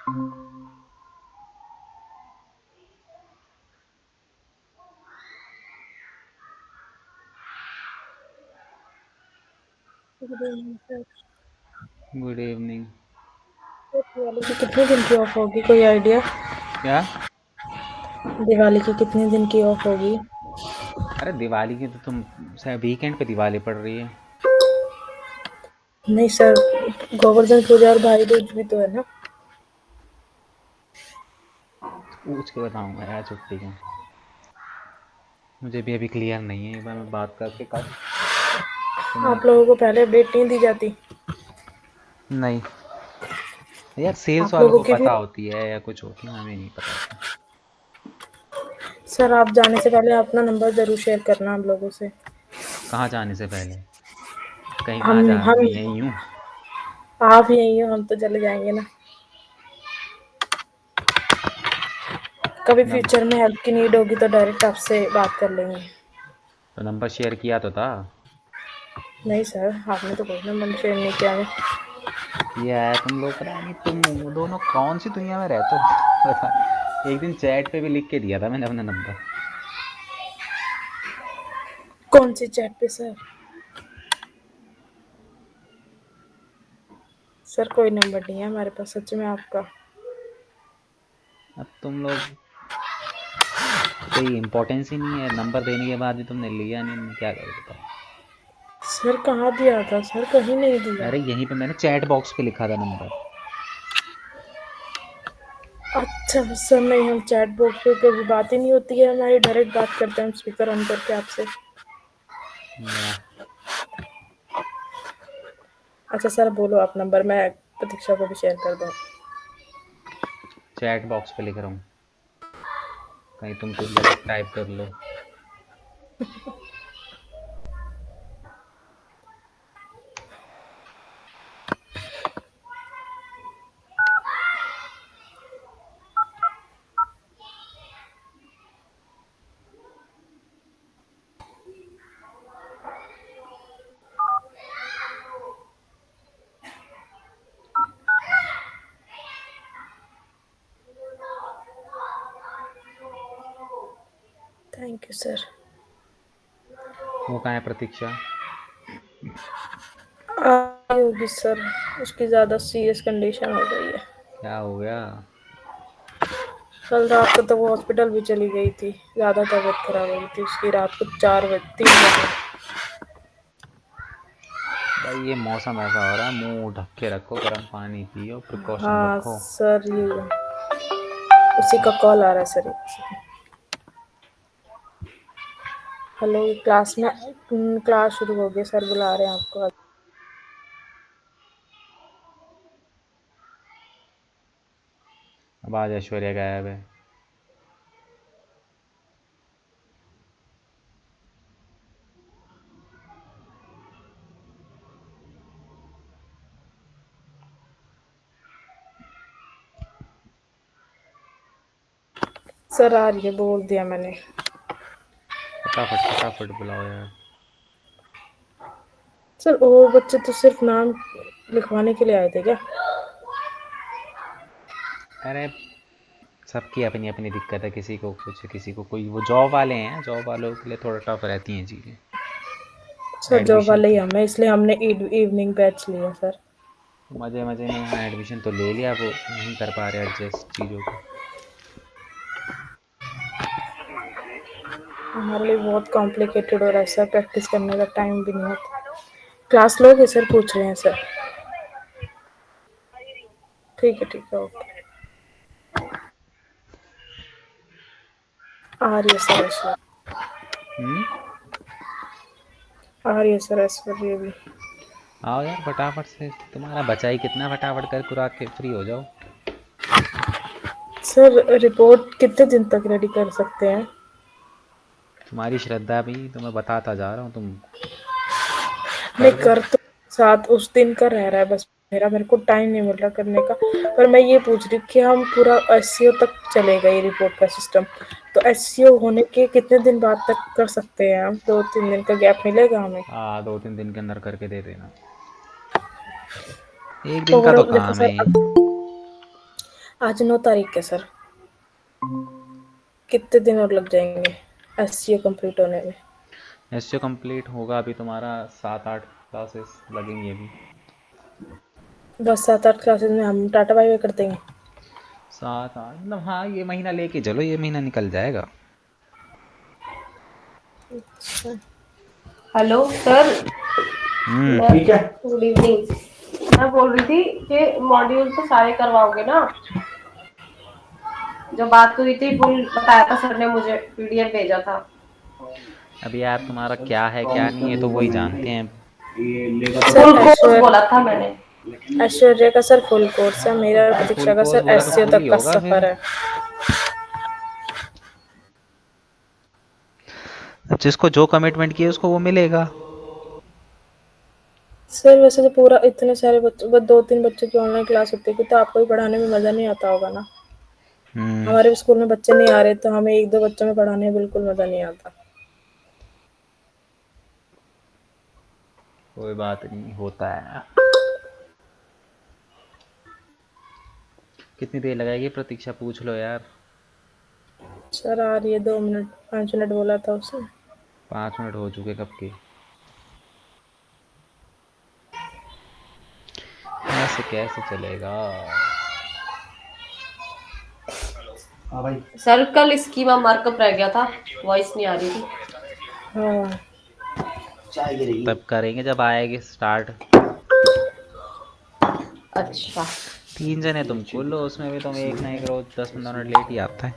Good evening sir. Good evening. Diwali की कितने दिन की ऑफ होगी, कोई आइडिया? क्या? दिवाली की कितने दिन की ऑफ होगी? अरे दिवाली की तो तुम शायद वीकेंड पे दिवाली पड़ रही है। नहीं सर, गोवर्धन पूजा और भाई दूज भी तो है ना। पूछ के बताऊंगा यार छुट्टी का। मुझे भी अभी क्लियर नहीं है, एक बार मैं बात करके कल तुम्हें। आप लोगों को पहले अपडेट नहीं दी जाती? नहीं यार, सेल्स आप वालों लोगों को की भी। पता होती है या कुछ होती है, हमें नहीं पता होता। सर आप जाने से पहले अपना नंबर जरूर शेयर करना हम लोगों से। कहाँ जाने से पहले? कहीं कहाँ हम जा रहा हूँ, हम यहीं हूँ। आप यहीं हो, हम तो चले जाएंगे ना। कभी नम फ्यूचर में हेल्प की नीड होगी तो डायरेक्ट आपसे बात कर लेंगे। तो नंबर शेयर किया तो था। नहीं सर, आपने तो कोई नंबर शेयर नहीं किया हमें। ये है तुम लोग, पता नहीं तुम दोनों कौन सी दुनिया में रहते हो। पता नहीं। एक दिन चैट पे भी लिख के दिया था मैंने अपना नंबर। कौन सी चैट पे सर? सर कोई नंबर नहीं है हमारे पास सच में आपका। अब तुम लोग कोई इम्पोर्टेंस ही नहीं है, नंबर देने के बाद भी तुमने लिया नहीं, मैं क्या करूँ बताओ। सर कहाँ दिया था सर, कहीं नहीं दिया। अरे यहीं पे मैंने चैट बॉक्स पे लिखा था नंबर। अच्छा सर, नहीं हम चैट बॉक्स पे कभी बात ही नहीं होती है हमारी, डायरेक्ट बात करते हैं हम स्पीकर ऑन करके आपसे। वाह। अच्छा सर बोलो आप नंबर, मैं प्रतीक्षा को भी शेयर कर दूँ। चैट बॉक्स पे लिख रहा हूँ, कहीं तुम कुछ गलत टाइप कर लो। Thank you sir. वो कहाँ है प्रतीक्षा? आई होगी सर, उसकी ज़्यादा सीरियस कंडीशन हो गई है। क्या हो गया? कल रात को तो वो हॉस्पिटल भी चली गई थी, ज़्यादा तबीयत खराब हो गई थी उसकी, रात को 4 बजे 3 बजे। भाई ये मौसम ऐसा हो रहा है, मुंह ढक के रखो, गर्म पानी पियो, प्रिकॉशन हाँ रखो। सर, ये उसी का कॉल आ रहा है सर। हेलो, क्लास में क्लास शुरू हो गई सर, बुला रहे हैं आपको। अब आज ऐश्वर्या गायब है। सर आ रही है, बोल दिया मैंने। फटाफट फटाफट बुलाओ यार। सर वो बच्चे तो सिर्फ नाम लिखवाने के लिए आए थे क्या? अरे सबकी अपनी अपनी दिक्कत है, किसी को कुछ, किसी को कोई। वो जॉब वाले हैं, जॉब वालों के लिए थोड़ा टफ रहती हैं चीज़ें। सर जॉब एडमिशन वाले ही तो हमें, इसलिए हमने इवनिंग बैच लिया सर। मज़े मज़े में यहाँ एडमिशन तो ले लिया, वो नहीं कर पा रहे एडजस्ट चीज़ों को। हमारे लिए बहुत कॉम्प्लिकेटेड हो रहा है सर, प्रैक्टिस करने का टाइम भी नहीं होता। क्लास लोगे सर, पूछ रहे हैं सर। ठीक है ओके। आ रही है सर ऐश्वर्या, हम्म। आ रही है सर ऐश्वर्या भी। आओ यार फटाफट से, तुम्हारा बचा ही कितना, फटाफट कर कुरा के फ्री हो जाओ। सर रिपोर्ट कितने दिन तक रेडी कर सकते हैं? तुम्हारी श्रद्धा भी, तो मैं बताता जा रहा हूँ, तुम नहीं कर दो। कर तो साथ उस दिन का रह रहा है बस, मेरे को टाइम नहीं मिल रहा करने का। पर मैं ये पूछ रही कि हम पूरा एससीओ तक चले गए रिपोर्ट का सिस्टम, तो एससीओ होने के कितने दिन बाद तक कर सकते हैं हम? 2-3 दिन का गैप मिलेगा हमें? हाँ 2-3 दिन के अंदर करके दे देना। एक दिन का और तो देखो काम है सर, ये। आज 9 तारीख है सर। कितने दिन और लग जाएंगे एससीओ कंप्लीट होने में? एससीओ कंप्लीट होगा अभी तुम्हारा 7-8 क्लासेस लगेंगी अभी। बस 7-8 क्लासेस में हम टाटा बाय बाय कर देंगे। 7-8 मतलब हाँ, ये महीना लेके चलो, ये महीना निकल जाएगा। अच्छा। Hello sir. ठीक है। Good evening. मैं बोल रही थी कि मॉड्यूल तो सारे करवाओगे ना? जो बात हुई थी फुल बताया था सर ने, मुझे पीडीएफ भेजा था। अभी यार तुम्हारा क्या है क्या नहीं है तो वही जानते हैं। फुल कोर्स बोला था मैंने। ऐश्वर्या का सर फुल कोर्स है, मेरा और फुल प्रतीक्षा का कोर्स सर बोला तो एससीओ फुल तक ही का होगा फिर। सफर है। जिसको जो कमिटमेंट किया उसको वो मिलेगा। सर वैसे तो पूरा इतने सारे बच्चों, बस 2-3 बच्चों की ऑनलाइन क्लास होती है तो आपको भी पढ़ाने में मजा नहीं आता होगा ना। हमारे स्कूल में बच्चे नहीं आ रहे तो हमें 1-2 बच्चों में पढ़ाने में बिल्कुल मजा नहीं आता। कोई बात नहीं, होता है। कितनी देर लगाएगी प्रतीक्षा, पूछ लो यार। सर आ रही है 2 मिनट 5 मिनट बोला था उसने। 5 मिनट हो चुके कब के। ऐसे कैसे चलेगा। हाँ भाई सर, कल स्कीमा मार्कअप रह गया था, वॉइस नहीं आ रही थी। हाँ तब करेंगे जब आएगी स्टार्ट। अच्छा 3 जने तुम खोल लो, उसमें भी तुम एक ना एक रोज 10-15 मिनट लेट ही आता है।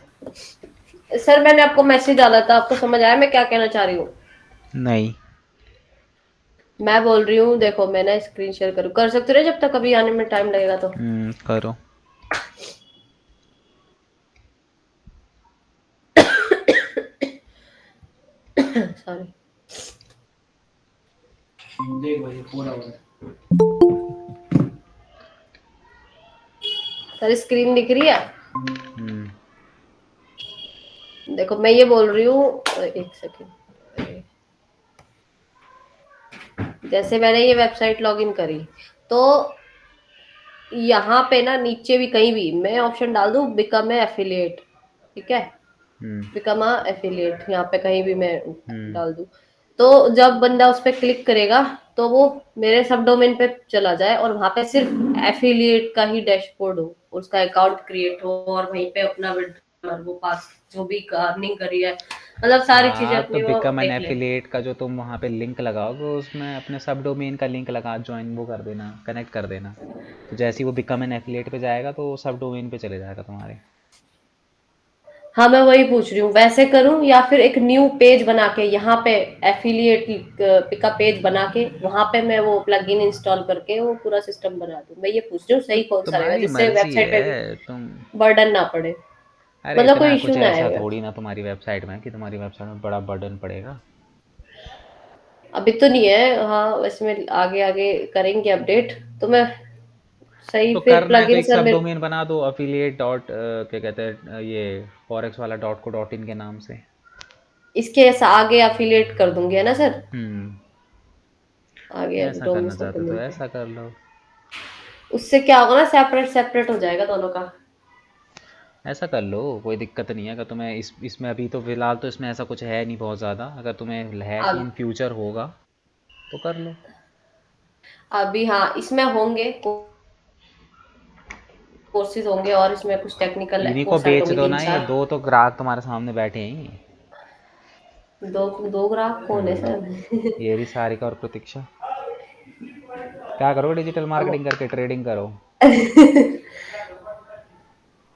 सर, मैंने आपको मैसेज डाला था, आपको समझ आया मैं क्या कहना चाह रही हूँ? नहीं। मैं बोल रही हूँ, देखो मैं ना स्क्रीन शेयर करूँ, कर सकते हो जब तक अभी आने में टाइम लगेगा तो। करो। सॉरी। देख भाई पूरा हो रहा है। सर स्क्रीन दिख रही है? देखो मैं ये बोल रही हूँ, एक सेकेंड। जैसे मैंने ये वेबसाइट लॉगिन करी तो यहाँ पे ना नीचे भी कहीं भी मैं ऑप्शन डाल दूँ बिकम ए एफिलिएट, ठीक है? बिकम अ एफिलिएट यहाँ पे कहीं भी मैं डाल दूँ तो जब बंदा उस पर क्लिक करेगा तो वो मेरे सब डोमेन पे चला जाए और वहां पे सिर्फ एफिलिएट का ही डैशबोर्ड हो, उसका अकाउंट क्रिएट हो और वहीं पे अपना वो पास जो भी अर्निंग करी है, मतलब सारी चीजें हाँ तो अपनी वो बिकम एन देख ले। एफिलिएट का जो तुम वहाँ पे लिंक लगाओगे उसमें अपने सब डोमेन का लिंक लगा ज्वाइन वो कर देना, कनेक्ट कर देना। तो जैसे ही वो बिकम एन एफिलिएट पे जाएगा तो सब डोमेन पे चले जाएगा तुम्हारे। हाँ मैं वही पूछ रही हूँ, वैसे करूँ या फिर एक न्यू पेज बना के यहाँ पे एफिलिएट का पेज बना के वहां पे मैं वो प्लगइन इंस्टॉल करके वो पूरा सिस्टम बना दूँ? मैं ये पूछ रही हूँ सही कौन सा रहेगा तुम्हारी जिससे मर्जी वेबसाइट पे भी है तुम। बर्डन ना पड़े, अरे मतलब कोई इतना इशू कुछ ना ऐसा आएगा। थोड़ी ना तुम्हारी वेबसाइट में कि तुम्हारी वेबसाइट में बड़ा बर्डन पड़ेगा। अभी तो नहीं है, हाँ वैसे में आगे आगे करेंगे अपडेट तो मैं सही तो फिर करना है तो प्लगइन एक सर सब मेरे। डोमेन बना दो अफिलिएट डॉट क्या कहते हैं ये फॉरेक्स वाला डॉट को डॉट इन के नाम से। इसके ऐसा आगे एफिलिएट कर दूंगी है ना सर? आगे ऐसा डोमेन करना सब चाहते तो डोमेन पे ऐसा कर लो। उससे क्या होगा ना, सेपरेट सेपरेट हो जाएगा दोनों का। ऐसा कर लो, कोई दिक्कत नहीं है। अगर तुम्हें इसमें अभी तो फिलहाल तो इसमें ऐसा कुछ है नहीं बहुत ज़्यादा, अगर तुम्हें है कि अब इन फ्यूचर होगा तो कर लो। अभी हाँ इसमें होंगे कोर्सेज होंगे और इसमें कुछ टेक्निकल इन्हीं को कोर्स ऐड बेच होंगे दो तीन ना, ये चार 2 तो ग्राहक तुम्हारे सामने बैठे हैं। दो दो ग्राहक कौन है सर? ये रही सारिका और प्रतीक्षा। क्या करोगे डिजिटल मार्केटिंग करके, ट्रेडिंग करो।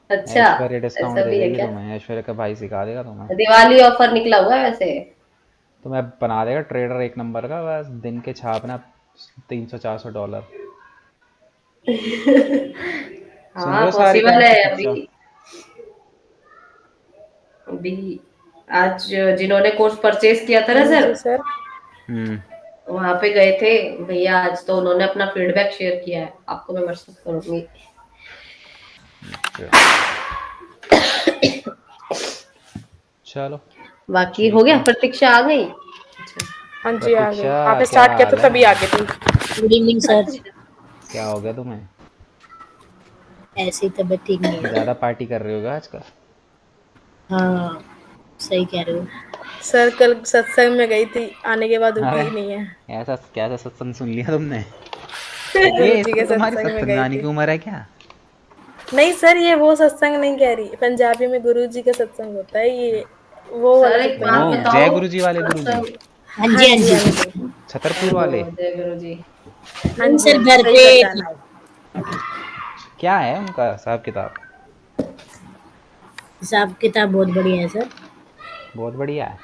अच्छा ऐश्वर्या डिस्काउंट ऐसा दे भी है देगी क्या? तुम्हें, ऐश्वर्या का भाई सिखा देगा तुम्हें। दिवाली ऑफर निकला हुआ है वैसे। तुम्हें बना देगा ट्रेडर एक नंबर का, बस दिन के छापना $300-400। सुन रहे हाँ हो सारिका पॉसिबल और है प्रतीक्षा। अभी। अभी आज जिन्होंने कोर्स परचेज किया था ना सर, जी सर। वहां पे गए थे भैया आज, तो उन्होंने अपना फीडबैक शेयर किया है, आपको मैं व्हाट्सएप करूंगी। अच्छा चलो बाकी हो ठीक गया, है। प्रतीक्षा आ गई? अच्छा। हाँ जी आ गई, प्रतीक्षा आपने क्या स्टार्ट किया हाल था तभी आ है। गई थी। Good evening sir. अच्छा क्या हो गया तुम्हें। ऐसी तबीयत ठीक नहीं है। ज़्यादा पार्टी कर रहे होगा आजकल। हाँ सही कह रहे हो। सर कल सत्संग में गई थी, आने के बाद उठी अरे ही नहीं है। ऐसा कैसा सत्संग सुन लिया तुमने? ये गुरुजी इसको के तुम्हारी सत्संग में सत्संग गई जाने थी। की उम्र है क्या? नहीं सर, ये वो सत्संग नहीं कह रही, पंजाबी में गुरुजी का सत्संग होता है, ये वो सर वाला एक सत्संग बात नहीं ओ कह रही। जय बताओ, गुरु जी वाले गुरु जी, सत्संग। हाँ हाँ जी हाँ जी जी। हाँ जी। छतरपुर हेलो, वाले। जय गुरु जी। हाँ नहीं जी सर, हाँ जी, घर सही पे पहचाना। क्या है उनका हिसाब किताब? हिसाब किताब बहुत बढ़िया है सर। बहुत बढ़िया है।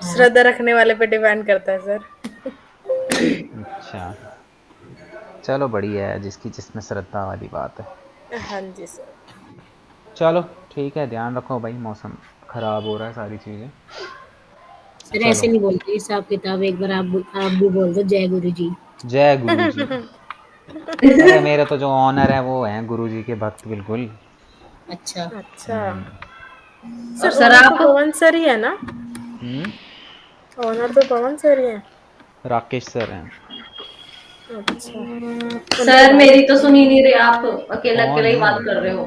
हाँ। श्रद्धा रखने वाले पे डिपेंड करता है सर। अच्छा चलो बढ़िया है, जिसकी जिसमें श्रद्धा वाली बात है। हाँ जी सर। चलो ठीक है, ध्यान रखो भाई, मौसम ख़राब हो रहा है, सारी चीज़ें। सर चलो ऐसे नहीं बोलते हिसाब किताब, एक बार आप भी बोल दो जय गुरु जी। जय गुरु जी। अरे मेरे तो जो ऑनर है वो हैं गुरु जी के भक्त बिल्कुल। अच्छा। अच्छा और सर, सर ओनर तो आप। पवन सर ही है ना? हम्म। ओनर तो पवन सर ही है। राकेश सर हैं। अच्छा, उनके सर बाद मेरी तो सुन ही नहीं रहे, आप अकेला अकेला ही बात कौन कर रहे हो।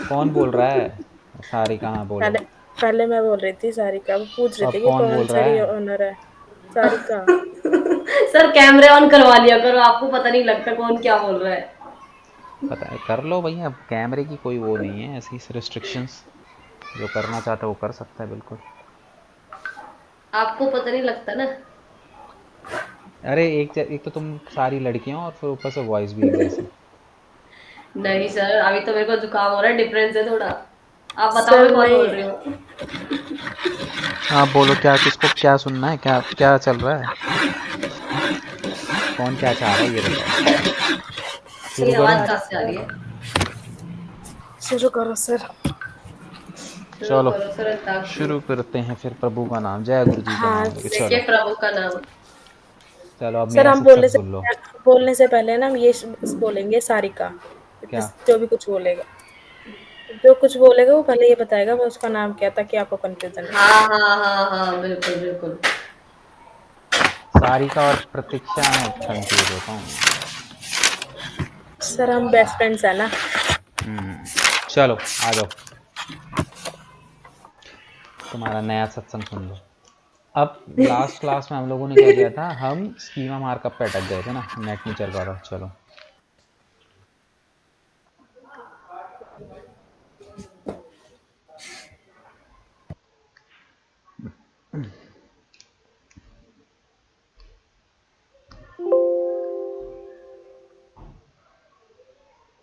कौन बोल रहा है? सारी कहाँ बोलो। पहले पहले मैं बोल रही थी सारिका, वो पूछ रही अब थी कि कौन पवन बोल रहा सर ही है? ओनर है। सारिका। सर कैमरे ऑन करवा लिया करो, आपको पता नहीं लगता कौन क्या बोल रहा है। पता है, कर लो भैया, कैमरे की कोई वो नहीं है ऐसी रिस्ट्रिक्शंस। जो करना चाहता है वो कर सकता है बिल्कुल। आपको पता नहीं लगता ना। अरे एक तो तुम सारी लड़कियां और फिर ऊपर से वॉइस भी एक जैसी। नहीं सर, अभी तो मेरे को जुकाम हो रहा है, डिफरेंस है थोड़ा। आप बताओ सर मैं कौन बोल नहीं, रही हूँ। हाँ बोलो, क्या किसको क्या सुनना है, क्या क्या चल रहा है, कौन क्या चाह रहा है ये बताओ। ये शुरू करूं? आवाज कहाँ से आ रही है? शुरू करो सर। शुरू चलो करो सर, अंताक्षरी। शुरू करते हैं फिर, प्रभु का नाम, जय गुरु जी का हाँ नाम लेके लेके चलो। प्रभु का नाम। चलो अब सर, मेरा हम सत्संग सुन लो। बोलने से पहले ना हम ये बोलेंगे सारिका। क्या? जो भी कुछ बोलेगा, जो कुछ बोलेगा वो पहले ये बताएगा वो उसका नाम क्या था, कि आपको कंफ्यूजन नहीं हाँ हो। हाँ हाँ हाँ, बिल्कुल बिल्कुल। सारिका और प्रतीक्षा में कंफ्यूज होता हूँ। सर हम बेस्ट फ्रेंड्स है ना। चलो आ जाओ, तुम्हारा नया सत्संग सुन लो। अब लास्ट क्लास में हम लोगों ने क्या किया था, हम स्कीमा मार्कअप पे अटक गए थे ना, नेट नहीं चल रहा था। चलो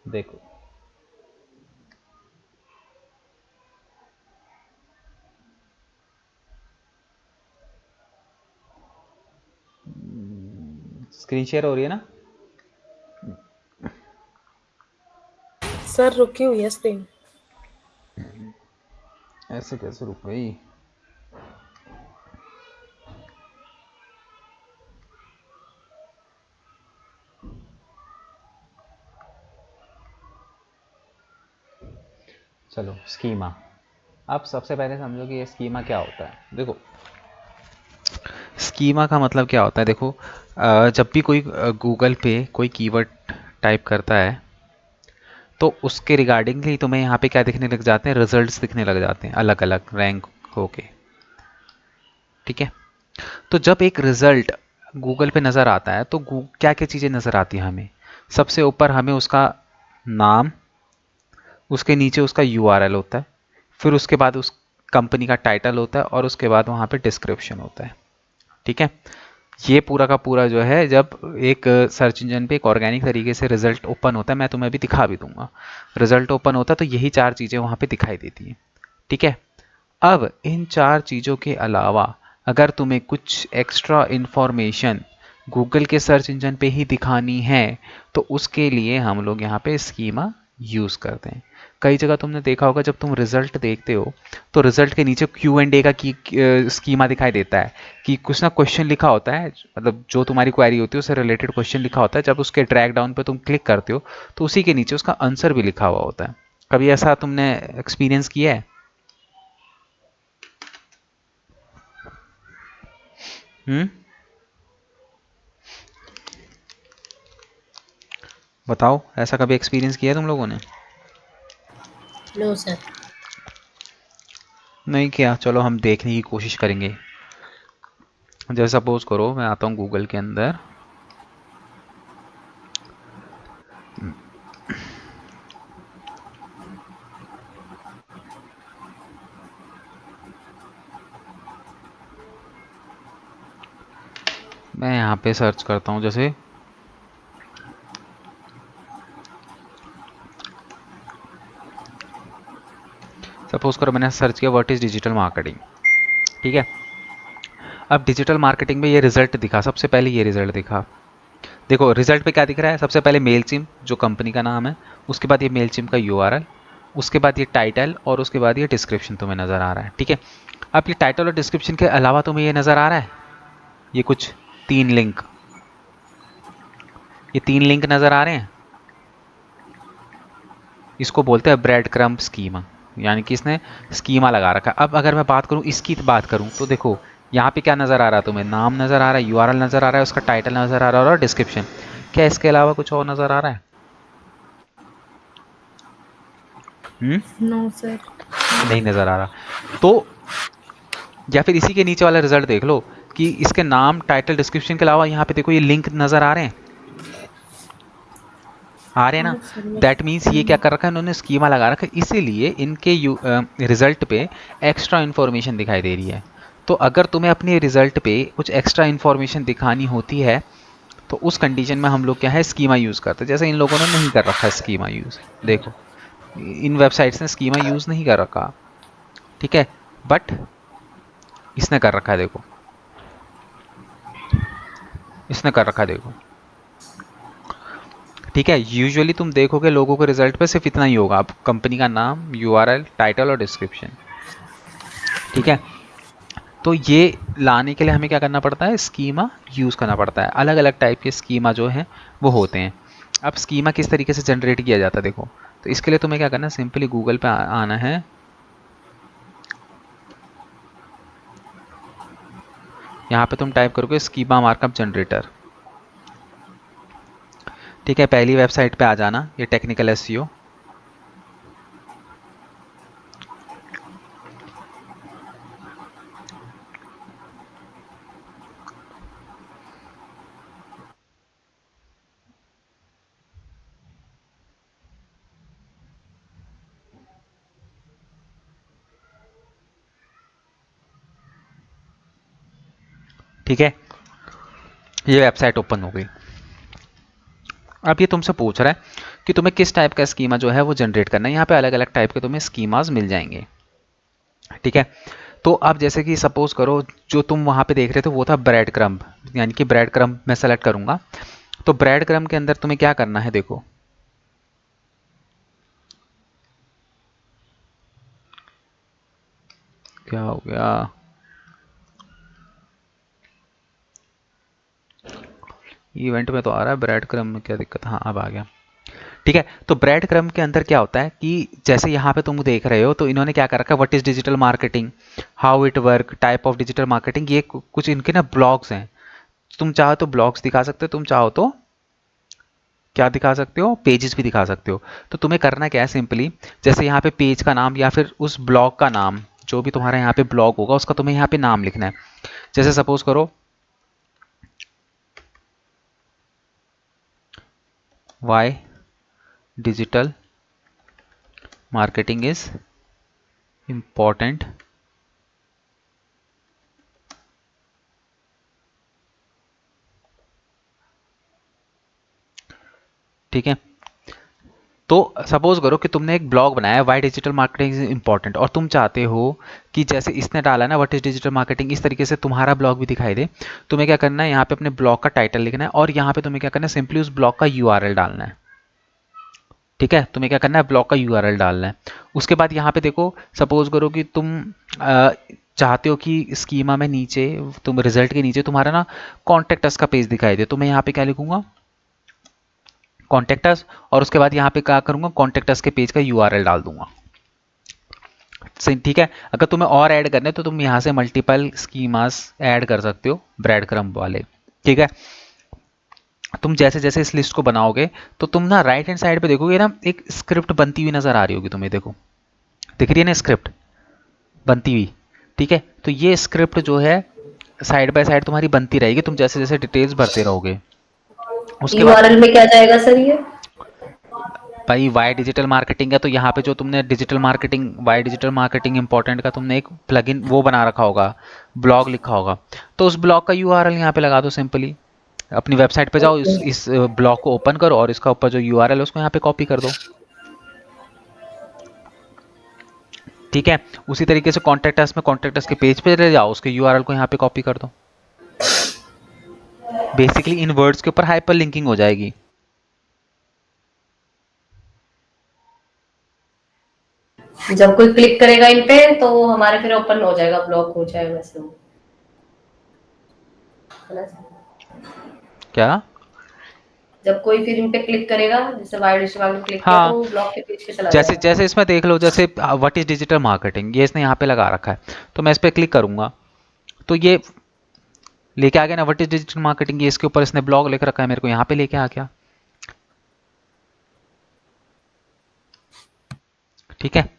देखो, स्क्रीन शेयर हो रही है ना? सर रुकी हुई है स्क्रीन। ऐसे कैसे रुक गई? चलो स्कीमा, अब सबसे पहले समझो कि ये स्कीमा क्या होता है। देखो स्कीमा का मतलब क्या होता है, देखो जब भी कोई गूगल पे कोई कीवर्ड टाइप करता है तो उसके रिगार्डिंग ही तुम्हें यहाँ पे क्या दिखने लग जाते हैं, रिजल्ट्स दिखने लग जाते हैं अलग अलग रैंक होके। ठीक है, तो जब एक रिजल्ट गूगल पे नज़र आता है तो क्या क्या चीज़ें नज़र आती हैं हमें? सबसे ऊपर हमें उसका नाम, उसके नीचे उसका यूआरएल होता है, फिर उसके बाद उस कंपनी का टाइटल होता है और उसके बाद वहाँ पे डिस्क्रिप्शन होता है। ठीक है, ये पूरा का पूरा जो है, जब एक सर्च इंजन पे एक ऑर्गेनिक तरीके से रिजल्ट ओपन होता है, मैं तुम्हें अभी दिखा भी दूंगा, रिजल्ट ओपन होता है तो यही चार चीज़ें वहाँ पे दिखाई देती हैं। ठीक है, अब इन चार चीज़ों के अलावा अगर तुम्हें कुछ एक्स्ट्रा इन्फॉर्मेशन गूगल के सर्च इंजन पे ही दिखानी है तो उसके लिए हम लोग यहाँ पे स्कीमा यूज़ करते हैं। कई जगह तुमने देखा होगा, जब तुम रिजल्ट देखते हो तो रिजल्ट के नीचे Q&A का की स्कीमा दिखाई देता है, कि कुछ ना क्वेश्चन लिखा होता है, मतलब जो तुम्हारी क्वेरी होती है उससे रिलेटेड क्वेश्चन लिखा होता है। जब उसके ड्रैग डाउन पे तुम क्लिक करते हो तो उसी के नीचे उसका आंसर भी लिखा हुआ होता है। कभी ऐसा तुमने एक्सपीरियंस किया है? हम्म, बताओ, ऐसा कभी एक्सपीरियंस किया है तुम लोगों ने? No sir. नहीं किया, चलो हम देखने की कोशिश करेंगे। जैसे सपोज करो मैं आता हूँ गूगल के अंदर, मैं यहाँ पे सर्च करता हूँ। जैसे सपोज करो मैंने सर्च किया व्हाट इज़ डिजिटल मार्केटिंग, ठीक है। अब डिजिटल मार्केटिंग में ये रिजल्ट दिखा, सबसे पहले ये रिजल्ट दिखा। देखो रिजल्ट पे क्या दिख रहा है, सबसे पहले मेलचिम जो कंपनी का नाम है, उसके बाद ये मेलचिम का यूआरएल, उसके बाद ये टाइटल और उसके बाद ये डिस्क्रिप्शन तुम्हें नज़र आ रहा है, ठीक है। अब ये टाइटल और डिस्क्रिप्शन के अलावा तुम्हें ये नज़र आ रहा है, ये कुछ 3 लिंक, ये 3 लिंक नज़र आ रहे हैं। इसको बोलते हैं ब्रेड क्रम्ब स्कीमा, यानी कि इसने स्कीमा लगा रखा है। अब अगर मैं बात करूं, इसकी बात करूं, तो देखो यहाँ पे क्या नज़र आ रहा है तुम्हें, नाम नज़र आ रहा है, यूआरएल नज़र आ रहा है, उसका टाइटल नज़र आ रहा है और डिस्क्रिप्शन। क्या इसके अलावा कुछ और नज़र आ रहा है? No sir. नहीं नज़र आ रहा। तो या फिर इसी के नीचे वाला रिजल्ट देख लो कि इसके नाम, टाइटल, डिस्क्रिप्शन के अलावा यहाँ पे देखो ये लिंक नज़र आ रहे हैं, आ रहे हैं ना। हाँ सर दैट मीन्स ये क्या कर रखा है, इन्होंने स्कीमा लगा रखा है, इसीलिए इनके रिजल्ट पे एक्स्ट्रा इन्फॉर्मेशन दिखाई दे रही है। तो अगर तुम्हें अपने रिजल्ट पे कुछ एक्स्ट्रा इन्फॉर्मेशन दिखानी होती है तो उस कंडीशन में हम लोग क्या है, स्कीमा यूज़ करते हैं। जैसे इन लोगों ने नहीं कर रखा है स्कीमा यूज़, देखो इन वेबसाइट्स ने स्कीमा यूज़ नहीं कर रखा, ठीक है, बट इसने कर रखा है, देखो इसने कर रखा है, देखो, ठीक है। यूजुअली तुम देखोगे लोगों के रिजल्ट पे सिर्फ इतना ही होगा, अब कंपनी का नाम, यूआरएल, टाइटल और डिस्क्रिप्शन, ठीक है। तो ये लाने के लिए हमें क्या करना पड़ता है, स्कीमा यूज़ करना पड़ता है। अलग अलग टाइप के स्कीमा जो हैं वो होते हैं। अब स्कीमा किस तरीके से जनरेट किया जाता है देखो, तो इसके लिए तुम्हें क्या करना है, सिंपली गूगल पे आना है, यहाँ पे तुम टाइप करोगे स्कीमा मार्कअप जनरेटर, ठीक है। पहली वेबसाइट पे आ जाना, ये टेक्निकल एसईओ, ठीक है। ये वेबसाइट ओपन हो गई। अब ये तुमसे पूछ रहा है कि तुम्हें किस टाइप का स्कीमा जो है वो जनरेट करना है। यहाँ पे अलग अलग टाइप के तुम्हें स्कीमाज मिल जाएंगे, ठीक है। तो अब जैसे कि सपोज करो जो तुम वहाँ पे देख रहे थे वो था ब्रेड क्रम्ब, यानी कि ब्रेड क्रम्ब मैं सेलेक्ट करूँगा। तो ब्रेड क्रम्ब के अंदर तुम्हें क्या करना है, देखो क्या हो गया, इवेंट में तो आ रहा है, ब्रेड क्रम्ब में क्या दिक्कत, हाँ अब आ गया, ठीक है। तो ब्रेड क्रम्ब के अंदर क्या होता है कि जैसे यहाँ पे तुम देख रहे हो तो इन्होंने क्या कर रखा है, what is digital marketing, how it work, type of digital marketing, ये कुछ इनके ना ब्लॉग्स हैं। तुम चाहो तो ब्लॉग्स दिखा सकते हो, तुम चाहो तो क्या दिखा सकते हो, पेजेस भी दिखा सकते हो। तो तुम्हें करना क्या है, सिंपली जैसे यहाँ पे पेज का नाम या फिर उस ब्लॉग का नाम, जो भी तुम्हारा यहाँ पे ब्लॉग होगा उसका तुम्हें यहाँ पे नाम लिखना है। जैसे सपोज करो why digital marketing is important ठीक है। तो सपोज करो कि तुमने एक ब्लॉग बनाया why digital marketing is important, और तुम चाहते हो कि जैसे इसने डाला ना व्हाट इज डिजिटल मार्केटिंग, इस तरीके से तुम्हारा ब्लॉग भी दिखाई दे। तुम्हें क्या करना है, यहाँ पे अपने ब्लॉग का टाइटल लिखना है और यहाँ पे तुम्हें क्या करना है, सिंपली उस ब्लॉग का यूआरएल डालना है, ठीक है। तुम्हें क्या करना है, ब्लॉग का यूआरएल डालना है। उसके बाद यहाँ पे देखो सपोज करो कि तुम चाहते हो कि स्कीमा में नीचे, तुम रिजल्ट के नीचे तुम्हारा ना कॉन्टेक्ट अस का पेज दिखाई दे, तो मैं यहाँ पे क्या लिखूंगा, कॉन्टेक्ट अस, और उसके बाद यहाँ पे क्या करूंगा, कॉन्टेक्ट अस के पेज का यूआरएल डाल दूंगा, ठीक है। अगर तुम्हें और ऐड करने तो तुम यहाँ से मल्टीपल स्कीमास ऐड कर सकते हो ब्रेड क्रम्ब वाले, ठीक है। तुम जैसे जैसे इस लिस्ट को बनाओगे तो तुम ना राइट हैंड साइड पे देखोगे ना एक स्क्रिप्ट बनती हुई नजर आ रही होगी तुम्हें, देखो दिख रही है ना स्क्रिप्ट बनती हुई, ठीक है। तो ये स्क्रिप्ट जो है साइड बाय साइड तुम्हारी बनती रहेगी, तुम जैसे जैसे डिटेल्स भरते रहोगे। उसके बाद यूआरएल में क्या जाएगा सर ये? भाई वाई डिजिटल मार्केटिंग है, तो यहाँ पे जो तुमने digital marketing, why digital marketing important का तुमने एक प्लगइन वो बना रखा होगा, ब्लॉग लिखा होगा, तो उस ब्लॉग का यूआरएल यहाँ पे लगा दो सिंपली। अपनी वेबसाइट पे जाओ, ओके। इस ब्लॉग को ओपन करो और इसका ऊपर जो यूआरएल है उसको यहाँ पे कॉपी कर दो, ठीक है। उसी तरीके से कॉन्टैक्ट अस में कॉन्टैक्ट अस के पेज पे ले जाओ, उसके यूआरएल को यहाँ पे कॉपी कर दो। बेसिकली इन वर्ड्स के ऊपर हाइपर लिंकिंग हो जाएगी। जब कोई क्लिक करेगा इन पे तो वो हमारे फिर ओपन हो जाएगा, ब्लॉक हो जाएगा वैसे वो, है ना सर? क्या? जब कोई फिर इन पे क्लिक करेगा, जैसे वाइड इस्तेमाल में क्लिक किया तो हाँ, वो ब्लॉक के पेज पे चला जैसे जाएगा। जैसे इसमें देख लो, जैसे व्हाट इज डिजिटल मार्केटिंग, ये इसने यहाँ पे लगा रखा है, तो मैं इस पर क्लिक करूंगा तो ये लेके आ गया ना व्हाट इज डिजिटल मार्केटिंग, ये इसके ऊपर इसने ब्लॉग लिख रखा है, मेरे को यहाँ पे लेके आ गया, ठीक है।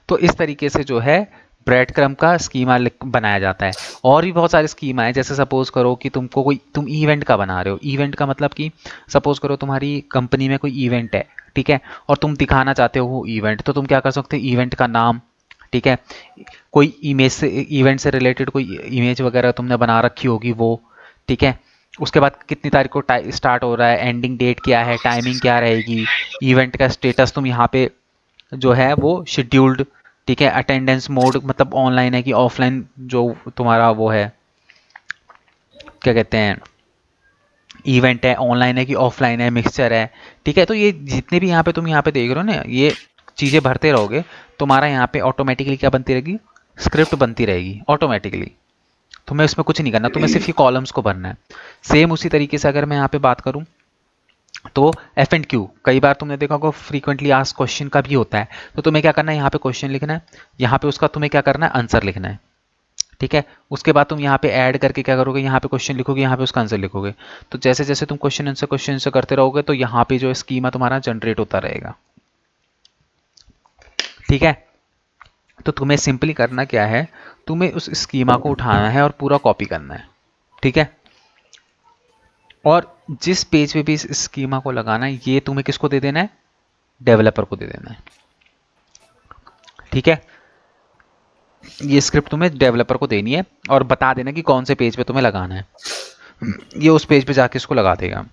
तो इस तरीके से जो है ब्रेड क्रम का स्कीमा बनाया जाता है। और भी बहुत सारे स्कीमा है, जैसे सपोज करो कि तुम इवेंट का बना रहे हो, इवेंट का मतलब कि सपोज करो तुम्हारी कंपनी में कोई इवेंट है, ठीक है, और तुम दिखाना चाहते हो वो इवेंट, तो तुम क्या कर सकते हो, इवेंट का नाम, ठीक है, कोई इमेज से, इवेंट से रिलेटेड कोई इमेज वगैरह तुमने बना रखी होगी वो, ठीक है। उसके बाद कितनी तारीख को स्टार्ट हो रहा है, एंडिंग डेट क्या है, टाइमिंग क्या रहेगी, इवेंट का स्टेटस तुम यहाँ पे जो है वो शेड्यूल्ड, ठीक है। अटेंडेंस मोड मतलब ऑनलाइन है कि ऑफलाइन, जो तुम्हारा वो है क्या कहते हैं इवेंट है, ऑनलाइन है कि ऑफलाइन है, मिक्सचर है, ठीक है। तो ये जितने भी यहाँ पे तुम यहाँ पे देख रहे हो ना, ये चीज़ें भरते रहोगे, तुम्हारा यहाँ पे ऑटोमेटिकली क्या बनती रहेगी, स्क्रिप्ट बनती रहेगी ऑटोमेटिकली। तुम्हें इसमें कुछ नहीं करना, तुम्हें सिर्फ ये कॉलम्स को भरना है। सेम उसी तरीके से अगर मैं यहाँ पे बात करूँ तो एफ एंड क्यू, कई बार तुमने देखा होगा फ्रीक्वेंटली आस्क्ड क्वेश्चन का भी होता है, तो तुम्हें क्या करना है, यहाँ पे क्वेश्चन लिखना है, यहाँ पे उसका तुम्हें क्या करना है, आंसर लिखना है, ठीक है। उसके बाद तुम यहाँ पे ऐड करके क्या करोगे, यहाँ पे क्वेश्चन लिखोगे, यहाँ पे उसका आंसर लिखोगे। तो जैसे जैसे तुम क्वेश्चन आंसर करते रहोगे तो यहाँ पे जो स्कीमा तुम्हारा जनरेट होता रहेगा, ठीक है। तो तुम्हें सिंपली करना क्या है, तुम्हें उस स्कीमा को उठाना है और पूरा कॉपी करना है, ठीक है। और जिस पेज पे भी इस स्कीमा को लगाना है, ये तुम्हें किसको दे देना है, डेवलपर को दे देना है, ठीक है। ये स्क्रिप्ट तुम्हें डेवलपर को देनी है और बता देना कि कौन से पेज पे तुम्हें लगाना है, ये उस पेज पे जाके इसको लगा देगा।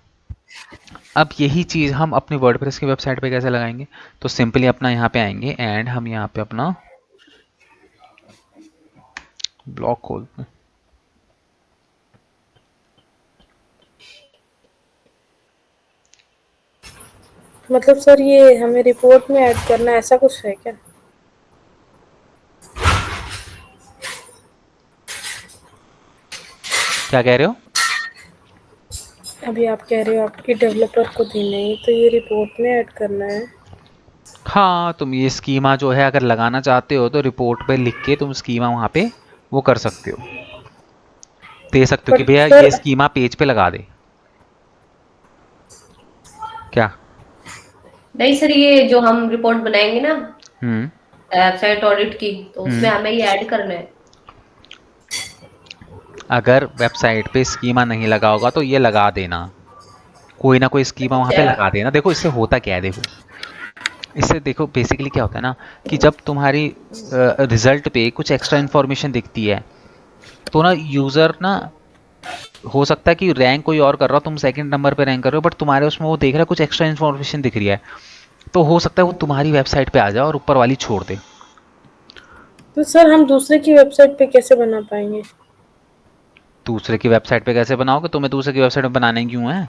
अब यही चीज़ हम अपनी वर्डप्रेस की वेबसाइट पे कैसे लगाएंगे, तो सिंपली अपना यहाँ पे आएंगे एंड हम यहाँ पे अपना ब्लॉग खोलते हैं। मतलब सर ये हमें रिपोर्ट में ऐड करना है, ऐसा कुछ है क्या? क्या कह रहे हो? अभी आप कह रहे हो आपकी डेवलपर को देना है, तो ये रिपोर्ट में ऐड करना है। हाँ, तुम ये स्कीमा जो है अगर लगाना चाहते हो तो रिपोर्ट पे लिख के तुम स्कीमा वहाँ पे वो कर सकते हो, दे सकते हो कि बट भैया सर ये स्कीमा पेज पे लगा दे। क्या? नहीं सर, ये जो हम रिपोर्ट बनाएंगे ना हम्म वेबसाइट ऑडिट की, तो उसमें हम्म हमें ये ऐड करना है। अगर वेबसाइट पे स्कीमा नहीं लगा होगा तो ये लगा देना, कोई ना कोई स्कीमा वहाँ पे अच्छा। लगा देना। देखो इससे होता क्या है, देखो इससे देखो बेसिकली क्या होता है ना, कि जब तुम्हारी रिजल्ट पे कुछ एक्स्ट्रा इन्फॉर्मेशन दिखती है तो ना यूज़र ना, हो सकता है कि रैंक कोई और कर रहा हो, तुम सेकंड नंबर पे रैंक कर रहे हो, बट तुम्हारे उसमें वो देख रहा है कुछ एक्स्ट्रा इन्फॉर्मेशन दिख रही है, तो हो सकता है वो तुम्हारी वेबसाइट पे आ जाए और ऊपर वाली छोड़ दे। तो सर हम दूसरे की वेबसाइट पे कैसे बना पाएंगे? दूसरे की वेबसाइट पे कैसे बनाओगे, तुम्हें दूसरे की वेबसाइट में बनाने क्यों है,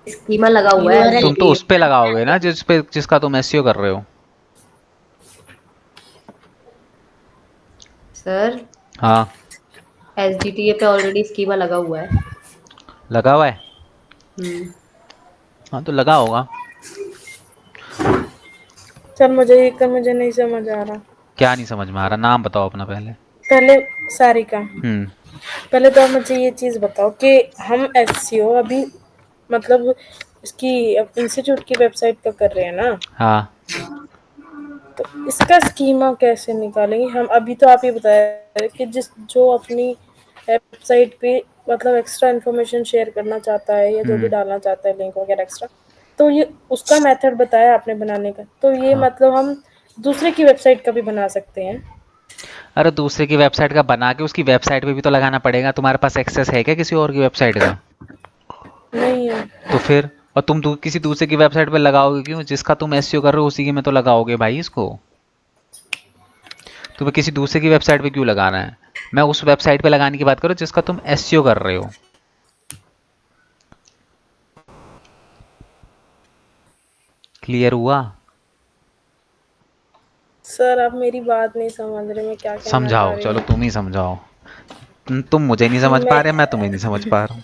स्कीमा लगा हुआ है यूआरएल तुम तो एसडीटी। उस पे लगाओगे ना जिसका तुम एसईओ कर रहे हो। सर हाँ, एसडीटीए पे ऑलरेडी स्कीमा लगा हुआ है। लगा हुआ है। हम्म। हाँ तो लगा होगा। सर मुझे नहीं समझ आ रहा। क्या नहीं समझ में आ रहा, नाम बताओ अपना पहले। पहले सारिका, हम्म पहले तो आप मुझे ये चीज़ बताओ कि हम एसईओ अभी मतलब इसकी इंस्टीट्यूट की वेबसाइट पे कर रहे हैं ना, हाँ तो इसका स्कीमा कैसे निकालेंगे हम? अभी तो आप ये बताया कि जो अपनी वेबसाइट पे मतलब एक्स्ट्रा इन्फॉर्मेशन शेयर करना चाहता है या जो भी डालना चाहता है लिंक वगैरह एक्स्ट्रा, तो ये उसका मेथड बताया आपने बनाने का, तो ये हाँ। मतलब हम दूसरे की वेबसाइट का भी बना सकते हैं? अरे दूसरे की वेबसाइट का बना के उसकी वेबसाइट पे भी तो लगाना पड़ेगा। तुम्हारे पास एक्सेस है क्या किसी और की वेबसाइट का? नहीं है। तो फिर और तुम किसी दूसरे की वेबसाइट पे लगाओगे क्यों? जिसका तुम एसईओ कर रहे हो उसी की में तो लगाओगे भाई इसको। तुम्हें किसी दूसरे की वेबसाइट पे क्यों लगाना है? मैं उस वेबसाइट पे लगाने की बात करूँ जिसका तुम एसईओ कर रहे हो। क्लियर हुआ? सर आप मेरी बात नहीं समझ रहे, मैं क्या कहना चाह समझाओ, रही चलो हूँ। तुम ही समझाओ। तुम मुझे नहीं समझ पा मैं रहे, मैं तुम्हें नहीं समझ पा रहा हूँ।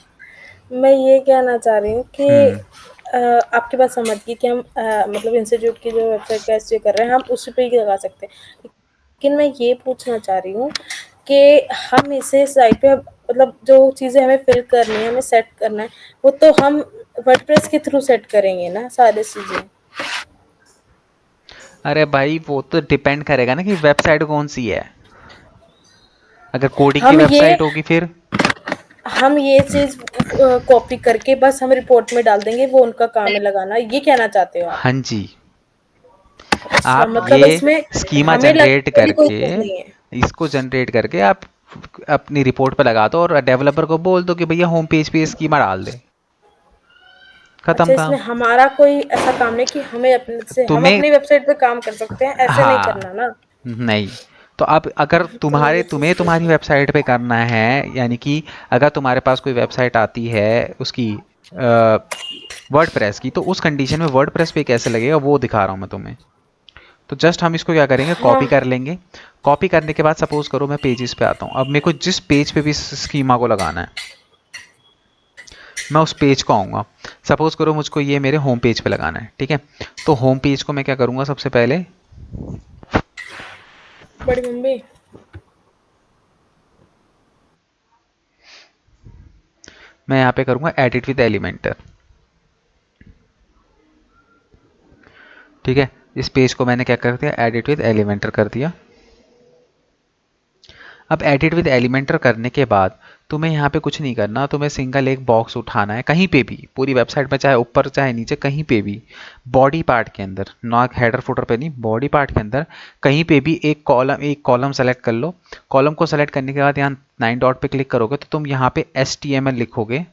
मैं ये कहना चाह रही हूँ कि हम्म। आपकी बात समझ गई कि हम मतलब इंस्टीट्यूट की जो वेबसाइट का एसईओ कर रहे हैं हम उस पे ही लगा सकते हैं, लेकिन मैं ये पूछना चाह रही हूँ कि हम इसे साइट पे मतलब जो चीज़ें हमें फिल करनी है, हमें सेट करना है, वो तो हम वर्डप्रेस के थ्रू सेट करेंगे ना सारी चीज़ें। अरे भाई वो तो डिपेंड करेगा ना कि वेबसाइट कौन सी है। अगर कोडिंग की हम ये वेबसाइट होगी फिर। हम ये चीज़ कॉपी करके बस हम रिपोर्ट में डाल देंगे, वो उनका काम है लगाना, ये कहना चाहते हो आप? हाँ जी। अच्छा, आप मतलब ये इसमें स्कीमा हमें जनरेट लगाने वाली कोई करके, चीज़ नहीं है। इसको जनरेट करके आप अपनी रिपोर्ट पे लगा दो और डेवलपर को बोल दो कि भैया होम पेज पे स्कीमा डाल दे। अच्छा, खत्म इसमें काम। हमारा कोई ऐसा काम नहीं कि हम तुम्हें, अपनी वेबसाइट पे काम कर सकते हैं, ऐसे नहीं हाँ, करना ना। नहीं। तो अब अगर तो ये चीज़ तुम्हारी वेबसाइट पे करना है, यानी कि अगर तुम्हारे पास कोई वेबसाइट आती है उसकी वर्डप्रेस की, तो उस कंडीशन में वर्डप्रेस पे कैसे लगेगा वो दिखा रहा हूँ मैं तुम्हें। तो जस्ट हम इसको क्या करेंगे, हाँ। कॉपी कर लेंगे। कॉपी करने के बाद सपोज करो मैं पेजेस पे आता हूँ। अब मेरे को जिस पेज पे भी स्कीमा को लगाना है मैं उस पेज को आऊँगा। सपोज करो मुझको ये मेरे होम पेज पे लगाना है, ठीक है। तो होम पेज को मैं क्या करूँगा, सबसे पहले बड़ी मम्मी। मैं यहाँ पे करूँगा एडिट विद एलिमेंटर, ठीक है। इस पेज को मैंने क्या कर दिया, एडिट विद एलिमेंटर कर दिया। अब एडिट विद एलिमेंटर करने के बाद तुम्हें यहाँ पे कुछ नहीं करना, तुम्हें सिंगल एक बॉक्स उठाना है कहीं पे भी पूरी वेबसाइट में, चाहे ऊपर चाहे नीचे, कहीं पे भी बॉडी पार्ट के अंदर, ना हेडर फुटर पे नहीं, बॉडी पार्ट के अंदर कहीं पे भी एक कॉलम सेलेक्ट कर लो। कॉलम को सेलेक्ट करने के बाद यहाँ 9 डॉट पे क्लिक करोगे तो तुम यहाँ पे HTML लिखोगे,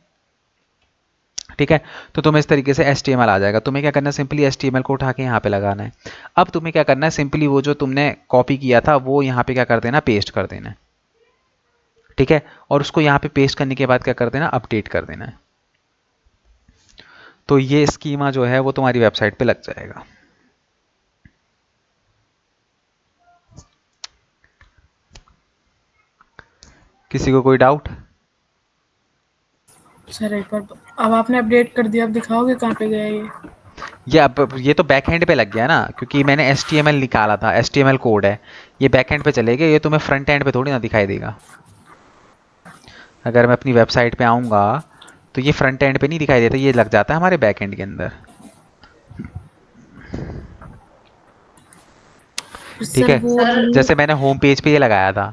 ठीक है। तो तुम्हें इस तरीके से HTML आ जाएगा। तुम्हें क्या करना है, सिंपली HTML को उठा के यहाँ पे लगाना है। अब तुम्हें क्या करना है, सिंपली वो जो तुमने कॉपी किया था वो यहाँ पे क्या कर देना, पेस्ट कर देना है, ठीक है। और उसको यहाँ पे पेस्ट करने के बाद क्या कर देना, अपडेट कर देना है। तो ये स्कीमा जो है वो तुम्हारी वेबसाइट पे लग जाएगा। किसी को कोई डाउट? सर एक बार अब आपने अपडेट कर दिया, अब दिखाओगे कहाँ पे गया ये? अब ये तो बैक एंड पे लग गया ना, क्योंकि मैंने HTML निकाला था, HTML कोड है, ये बैक एंड पे चलेगा, ये तुम्हें फ्रंट एंड पे थोड़ी ना दिखाई देगा। अगर मैं अपनी वेबसाइट पे आऊँगा तो ये फ्रंट एंड पे नहीं दिखाई देता, ये लग जाता है हमारे बैक एंड के अंदर, ठीक सर है। वो जैसे मैंने होम पेज पे ये लगाया था,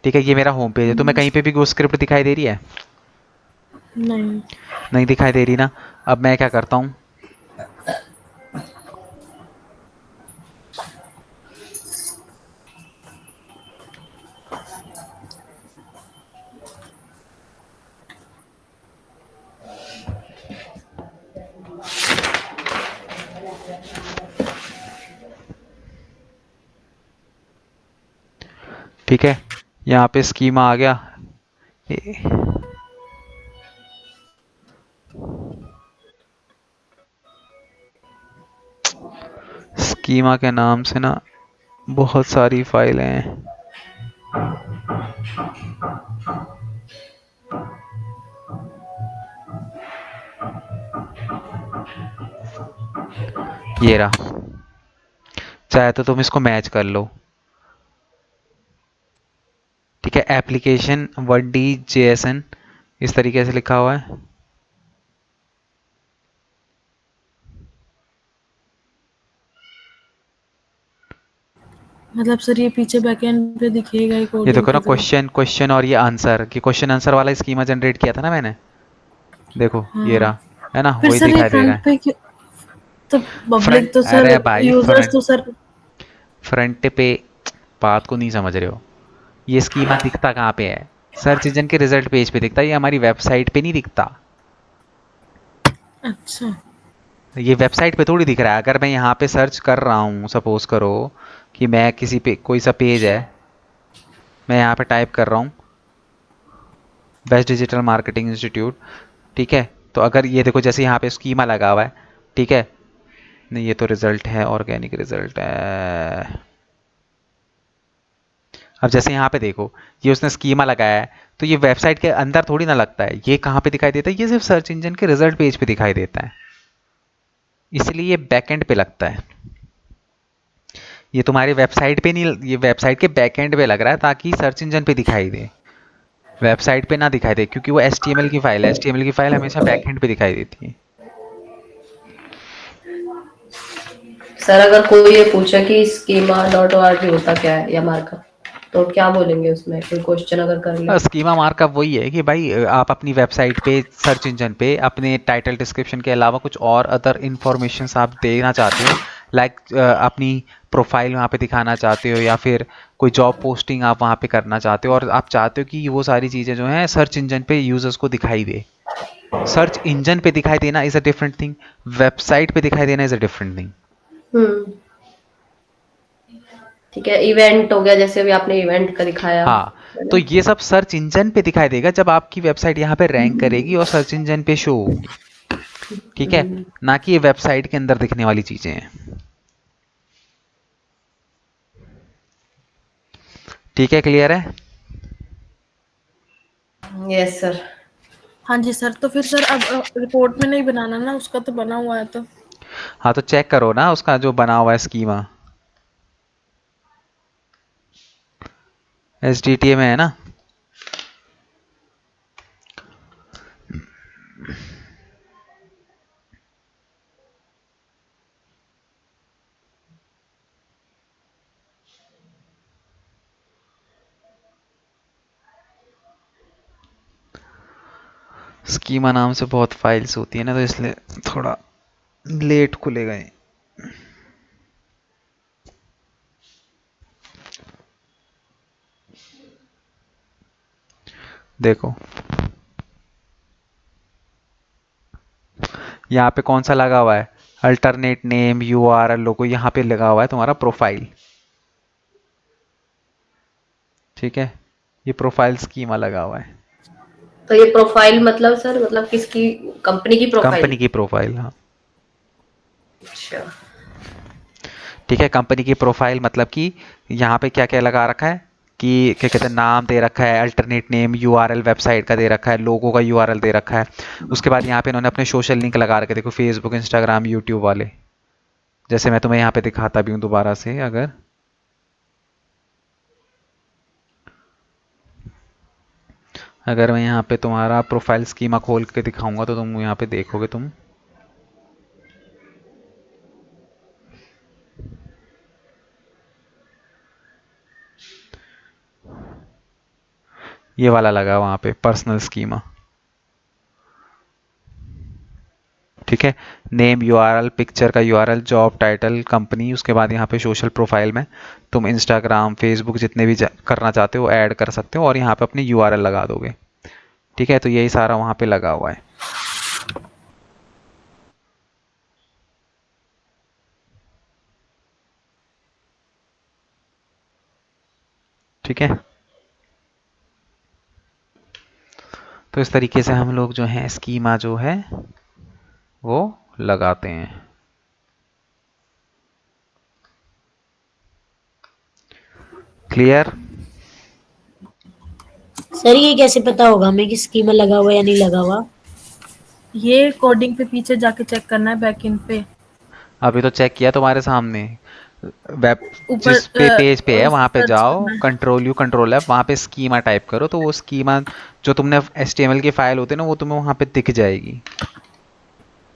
ठीक है, ये मेरा होम पेज है। तो मैं कहीं पे भी वो स्क्रिप्ट दिखाई दे रही है? नहीं। नहीं दिखाई दे रही ना। अब मैं क्या करता हूँ, ठीक है, यहाँ पे स्कीमा आ गया। स्कीमा के नाम से ना बहुत सारी फाइलें हैं। ये रहा, चाहे तो तुम इसको मैच कर लो, ठीक है। एप्लीकेशन 1D JSN इस तरीके से लिखा हुआ है। मतलब सर ये पीछे बैकएंड पे दिखेगा ही ये कोडिंग देखो ना, की तरह। क्वेश्चन और ये आंसर, कि क्वेश्चन आंसर वाला स्कीमा जनरेट किया था ना मैंने, देखो ये हाँ रहा, है ना, फिर वही सर ये दिखाई दे रहा फ्रंट है। पे क्यों? तो फ्रंट, पब्लिक तो सर, अरे भाई यूजर्स फ्रंट, तो सर। फ्रंट पे, बात को नहीं समझ रहे हो। ये स्कीमा दिखता कहाँ पे है? सर्च इंजन के रिजल्ट पेज पे दिखता है, ये हमारी वेबसाइट पे नहीं दिखता। अच्छा। ये वेबसाइट पे थोड़ी दिख रहा है। अगर मैं यहाँ पे सर्च कर रहा हूँ, सपोज करो कि मैं किसी पे, कोई सा पेज है, मैं यहाँ पे टाइप कर रहा हूँ बेस्ट डिजिटल मार्केटिंग इंस्टीट्यूट, ठीक है, तो अगर ये देखो जैसे यहाँ पे स्कीमा लगा हुआ है, ठीक है, नहीं ये तो रिजल्ट है, ऑर्गेनिक रिजल्ट है। अब जैसे यहाँ पे देखो, ये उसने स्कीमा लगाया है, तो ये वेबसाइट के अंदर थोड़ी ना लगता है, ये कहाँ पे दिखाई देता है? ये सिर्फ सर्च इंजन के रिजल्ट पेज पे दिखाई देता है, इसलिए ये बैकएंड पे लगता है। ये तुम्हारी वेबसाइट पे नहीं, ये वेबसाइट के बैकएंड पे लग रहा है ताकि सर्च इंजन पे दिखाई दे, वेबसाइट पे ना दिखाई दे, क्योंकि वो HTML की फाइल है, HTML की फाइल हमेशा बैकएंड पे दिखाई देती है। सर अगर कोई ये पूछे कि स्कीमा डॉट org होता क्या है या मार्कअप, तो क्या बोलेंगे उसमें? कोई क्वेश्चन अगर कर ले। स्कीमा मार्कअप वही है कि भाई आप अपनी वेबसाइट पे, सर्च इंजन पे अपने टाइटल डिस्क्रिप्शन के अलावा कुछ और अदर इंफॉर्मेशन आप देना चाहते हो, लाइक अपनी प्रोफाइल वहाँ पे दिखाना चाहते हो, या फिर कोई जॉब पोस्टिंग आप वहाँ पे करना चाहते हो, और आप चाहते हो कि वो सारी चीज़ें जो हैं सर्च इंजन पे यूजर्स को दिखाई दे। सर्च इंजन पे दिखाई देना is a different thing, website पे दिखाई देना इज़ अ डिफरेंट थिंग। हम्म, ठीक है। इवेंट हो गया, जैसे अभी आपने इवेंट का दिखाया, हाँ, है तो ना? ये सब सर्च इंजन पे दिखाई देगा जब आपकी वेबसाइट यहाँ पे रैंक करेगी और सर्च इंजन पे शो होगी, ठीक है, हम्म, ना कि ये वेबसाइट के अंदर दिखने वाली चीजें हैं। ठीक है, क्लियर है? Yes sir. हाँ जी सर, तो फिर सर अब रिपोर्ट में नहीं बनाना ना, उसका तो बना हुआ है तो। हाँ, तो चेक करो ना उसका जो बना हुआ है स्कीमा, SDTA में है ना। स्कीमा नाम से बहुत फाइल्स होती है ना, तो इसलिए थोड़ा लेट खुलेगा ये। देखो यहाँ पे कौन सा लगा हुआ है, अल्टरनेट नेम URL लोगो, यहाँ पे लगा हुआ है तुम्हारा प्रोफाइल, ठीक है, ये प्रोफाइल स्कीमा लगा हुआ है, तो ये प्रोफाइल मतलब सर, मतलब किसकी? कंपनी की प्रोफाइल? कंपनी की प्रोफाइल, हाँ, अच्छा। ठीक है, कंपनी की प्रोफाइल मतलब कि यहाँ पे क्या क्या लगा रखा है, कि क्या कहते हैं, नाम दे रखा है, अल्टरनेट नेम, URL वेबसाइट का दे रखा है, लोगो का URL दे रखा है, उसके बाद यहाँ पे इन्होंने अपने सोशल लिंक लगा रखे, देखो फेसबुक, इंस्टाग्राम, यूट्यूब वाले, जैसे मैं तुम्हें यहाँ पे दिखाता भी हूँ दोबारा से, अगर मैं यहाँ पे तुम्हारा प्रोफाइल स्कीमा खोल के दिखाऊंगा तो तुम यहाँ पे देखोगे तुम, ये वाला लगा वहाँ पे पर्सनल स्कीमा, ठीक है, नेम, URL, पिक्चर का URL, जॉब टाइटल, कंपनी, उसके बाद यहाँ पे सोशल प्रोफाइल में तुम इंस्टाग्राम, फेसबुक जितने भी करना चाहते हो ऐड कर सकते हो, और यहाँ पे अपनी URL लगा दोगे, ठीक है, तो यही सारा वहाँ पे लगा हुआ है, ठीक है। तो इस तरीके से हम लोग जो है स्कीमा जो है वो लगाते हैं। क्लियर? सर ये कैसे पता होगा हमें कि स्कीमा लगा हुआ या नहीं लगा हुआ? ये कोडिंग पे पीछे जाके चेक करना है बैकएंड पे। अभी तो चेक किया तुम्हारे सामने, वेब ऊपर जिस पे पेज पे है वहाँ पे सर्च जाओ, करना है। कंट्रोल यू कंट्रोल एफ, वहाँ पे स्कीमा टाइप करो, तो वो स्कीमा जो तुमने HTML की फाइल होती है ना वो तुम्हें वहाँ पे दिख जाएगी।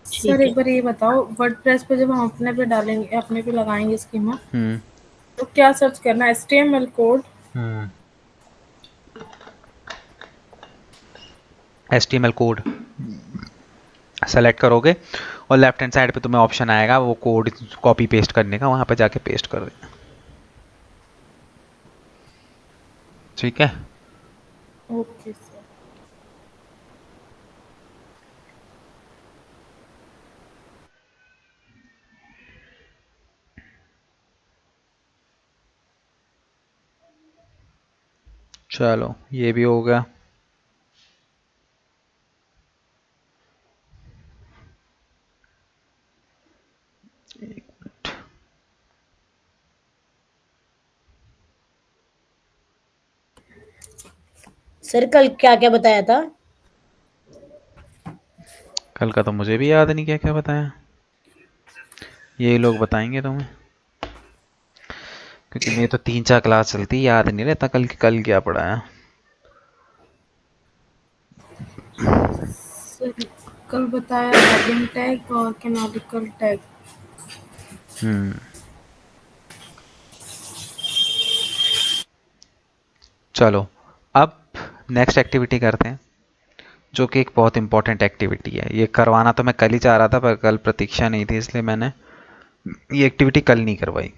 सर ठीक एक है। बार ये बताओ, वर्डप्रेस पे जब हम अपने पे डालेंगे, अपने पे लगाएंगे स्कीमा, हम्म। तो क्या सर्च करना है? HTML code. HTML code select करोगे और लेफ्ट हैंड साइड पे तुम्हें ऑप्शन आएगा वो कोड कॉपी पेस्ट करने का, वहां पे जाके पेस्ट कर देना। ठीक है। Okay sir. चलो ये भी हो गया। सर कल क्या क्या बताया था? कल का तो मुझे भी याद नहीं क्या क्या बताया, ये लोग बताएंगे तुम्हें, क्योंकि मेरी तो 3-4 क्लास चलती, याद नहीं रहता कल क्या पढ़ाया। सर कल बताया हेडिंग टैग और कैनोनिकल टैग। चलो अब नेक्स्ट एक्टिविटी करते हैं, जो कि एक बहुत इंपॉर्टेंट एक्टिविटी है। ये करवाना तो मैं कल ही चाह रहा था, पर कल प्रतीक्षा नहीं थी, इसलिए मैंने ये एक्टिविटी कल नहीं करवाई।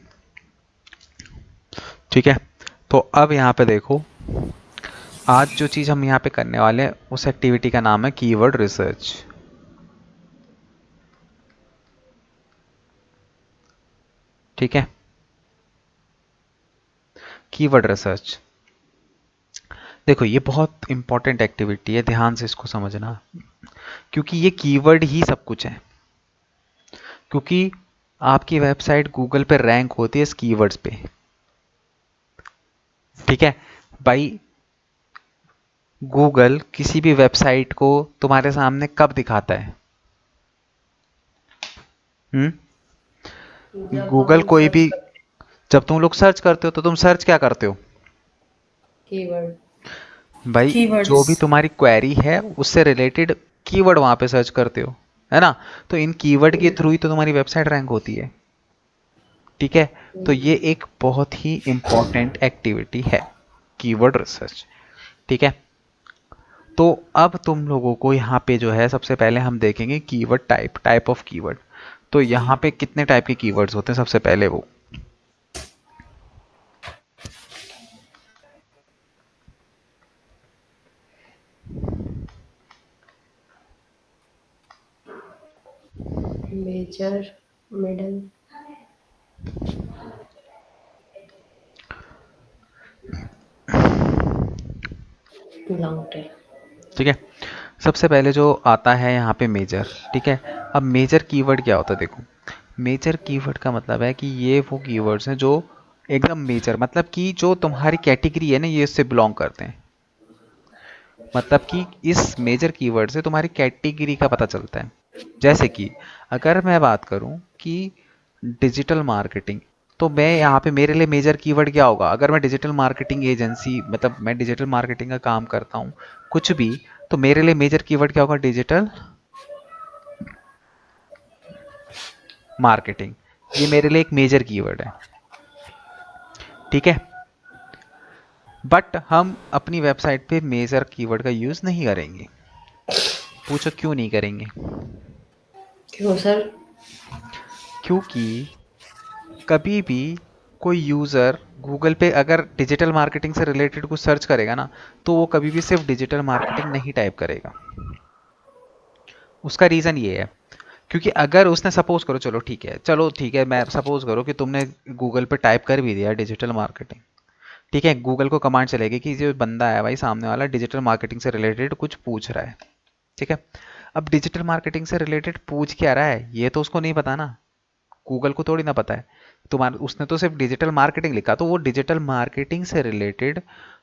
ठीक है, तो अब यहाँ पे देखो, आज जो चीज़ हम यहाँ पे करने वाले हैं उस एक्टिविटी का नाम है कीवर्ड रिसर्च। ठीक है, कीवर्ड रिसर्च। देखो ये बहुत इंपॉर्टेंट एक्टिविटी है, ध्यान से इसको समझना, क्योंकि ये कीवर्ड ही सब कुछ है। क्योंकि आपकी वेबसाइट गूगल पे रैंक होती है इस कीवर्ड्स पे। ठीक है भाई, गूगल किसी भी वेबसाइट को तुम्हारे सामने कब दिखाता है? जब गूगल हम कोई सर्च भी, करते हैं जब तुम लोग सर्च करते हो तो तुम सर्च क्या करते हो कीवर्ड। भाई? जो कीवर्ड्स। भी तुम्हारी क्वेरी है उससे रिलेटेड कीवर्ड वहां पे सर्च करते हो, है ना? तो इन कीवर्ड के थ्रू ही तो तुम्हारी वेबसाइट रैंक होती है। ठीक है, तो ये एक बहुत ही इंपॉर्टेंट एक्टिविटी है, कीवर्ड रिसर्च। ठीक है, तो अब तुम लोगों को यहाँ पे जो है सबसे पहले हम देखेंगे कीवर्ड टाइप ऑफ कीवर्ड। तो यहाँ पे कितने टाइप के कीवर्ड्स होते हैं? सबसे पहले वो मेजर, मिडल, लॉन्ग टेल। ठीक है, सबसे पहले जो आता है यहाँ पे मेजर। ठीक है, अब मेजर कीवर्ड क्या होता है? देखो, मेजर कीवर्ड का मतलब है कि ये वो कीवर्ड्स हैं जो एकदम मेजर, मतलब कि जो तुम्हारी कैटेगरी है ना ये इससे बिलोंग करते हैं। मतलब कि इस मेजर कीवर्ड से तुम्हारी कैटेगरी का पता चलता है। जैसे कि अगर मैं बात करूं कि डिजिटल मार्केटिंग, तो मैं यहाँ पे मेरे लिए मेजर कीवर्ड क्या होगा? अगर मैं डिजिटल मार्केटिंग एजेंसी, मतलब मैं डिजिटल मार्केटिंग का काम करता हूँ कुछ भी, तो मेरे लिए मेजर कीवर्ड क्या होगा? डिजिटल मार्केटिंग, ये मेरे लिए एक मेजर कीवर्ड है। ठीक है, बट हम अपनी वेबसाइट पे मेजर कीवर्ड का यूज नहीं करेंगे। पूछो क्यों नहीं करेंगे? क्यों सर? क्योंकि कभी भी कोई यूज़र गूगल पे अगर डिजिटल मार्केटिंग से रिलेटेड कुछ सर्च करेगा ना, तो वो कभी भी सिर्फ डिजिटल मार्केटिंग नहीं टाइप करेगा। उसका रीज़न ये है, क्योंकि अगर उसने सपोज करो, चलो ठीक है, मैं सपोज करो कि तुमने गूगल पे टाइप कर भी दिया डिजिटल मार्केटिंग। ठीक है, गूगल को कमांड चलेगी कि जो बंदा है भाई सामने वाला डिजिटल मार्केटिंग से रिलेटेड कुछ पूछ रहा है। ठीक है, अब डिजिटल मार्केटिंग से रिलेटेड पूछ क्या रहा है ये तो उसको नहीं पता ना, गूगल को थोड़ी ना पता है। तुम्हारा उसने तो सिर्फ डिजिटल मार्केटिंग लिखा, तो वो डिजिटल मार्केटिंग से रिलेटेड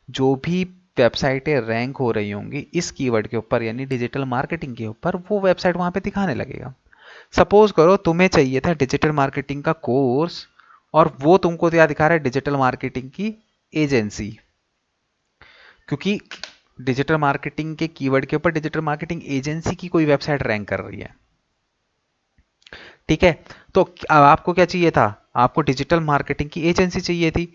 जो भी वेबसाइटें रैंक हो रही होंगी इस कीवर्ड के ऊपर, यानी डिजिटल मार्केटिंग के ऊपर, वो वेबसाइट वहां पे दिखाने लगेगा। सपोज करो तुम्हें चाहिए था डिजिटल मार्केटिंग का कोर्स, और वो तुमको क्या दिखा रहा है? डिजिटल मार्केटिंग की एजेंसी। क्योंकि डिजिटल मार्केटिंग के कीवर्ड के ऊपर डिजिटल मार्केटिंग एजेंसी की कोई वेबसाइट रैंक कर रही है। ठीक है, तो अब आपको क्या चाहिए था? आपको डिजिटल मार्केटिंग की एजेंसी चाहिए थी,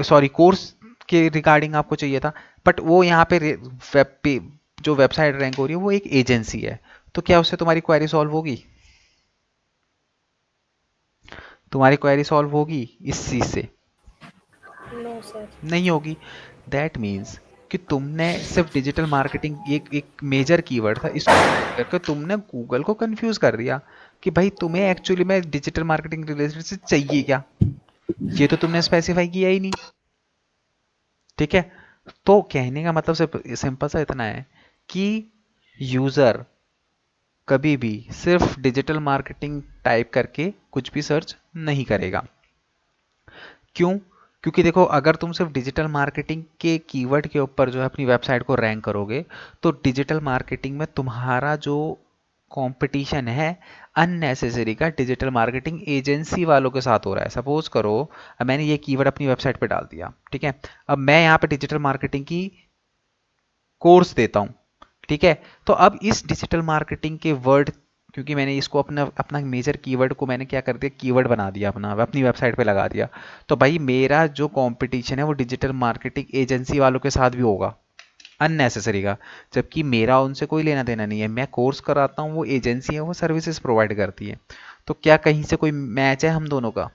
सॉरी कोर्स के रिगार्डिंग आपको चाहिए था, बट वो यहाँ पे वेब पे जो वेबसाइट रैंक हो रही है वो एक एजेंसी है, तो क्या उससे तुम्हारी क्वेरी सॉल्व होगी? तुम्हारी क्वेरी सॉल्व होगी इस चीज से? No sir. नहीं होगी। दैट मीन्स कि तुमने सिर्फ डिजिटल मार्केटिंग एक एक मेजर कीवर्ड था, इसको करके तुमने गूगल को कंफ्यूज कर दिया कि भाई तुम्हें एक्चुअली में डिजिटल मार्केटिंग रिलेटेड से चाहिए क्या, ये तो तुमने स्पेसिफाई किया ही नहीं। ठीक है, तो कहने का मतलब सिर्फ सिंपल सा इतना है कि यूजर कभी भी सिर्फ डिजिटल मार्केटिंग टाइप करके कुछ भी सर्च नहीं करेगा। क्यों? क्योंकि देखो, अगर तुम सिर्फ डिजिटल मार्केटिंग के कीवर्ड के ऊपर जो है अपनी वेबसाइट को रैंक करोगे, तो डिजिटल मार्केटिंग में तुम्हारा जो कंपटीशन है अननेसेसरी का डिजिटल मार्केटिंग एजेंसी वालों के साथ हो रहा है। सपोज करो अब मैंने ये कीवर्ड अपनी वेबसाइट पे डाल दिया, ठीक है, अब मैं यहाँ पे डिजिटल मार्केटिंग की कोर्स देता हूँ, ठीक है, तो अब इस डिजिटल मार्केटिंग के वर्ड, क्योंकि मैंने इसको अपना अपना मेजर कीवर्ड को मैंने क्या कर दिया, कीवर्ड बना दिया अपना, अपनी वेबसाइट पे लगा दिया, तो भाई मेरा जो कंपटीशन है वो डिजिटल मार्केटिंग एजेंसी वालों के साथ भी होगा अननेसेसरी का, जबकि मेरा उनसे कोई लेना देना नहीं है। मैं कोर्स कराता हूँ, वो एजेंसी है, वो सर्विसेज प्रोवाइड करती है, तो क्या कहीं से कोई मैच है हम दोनों का?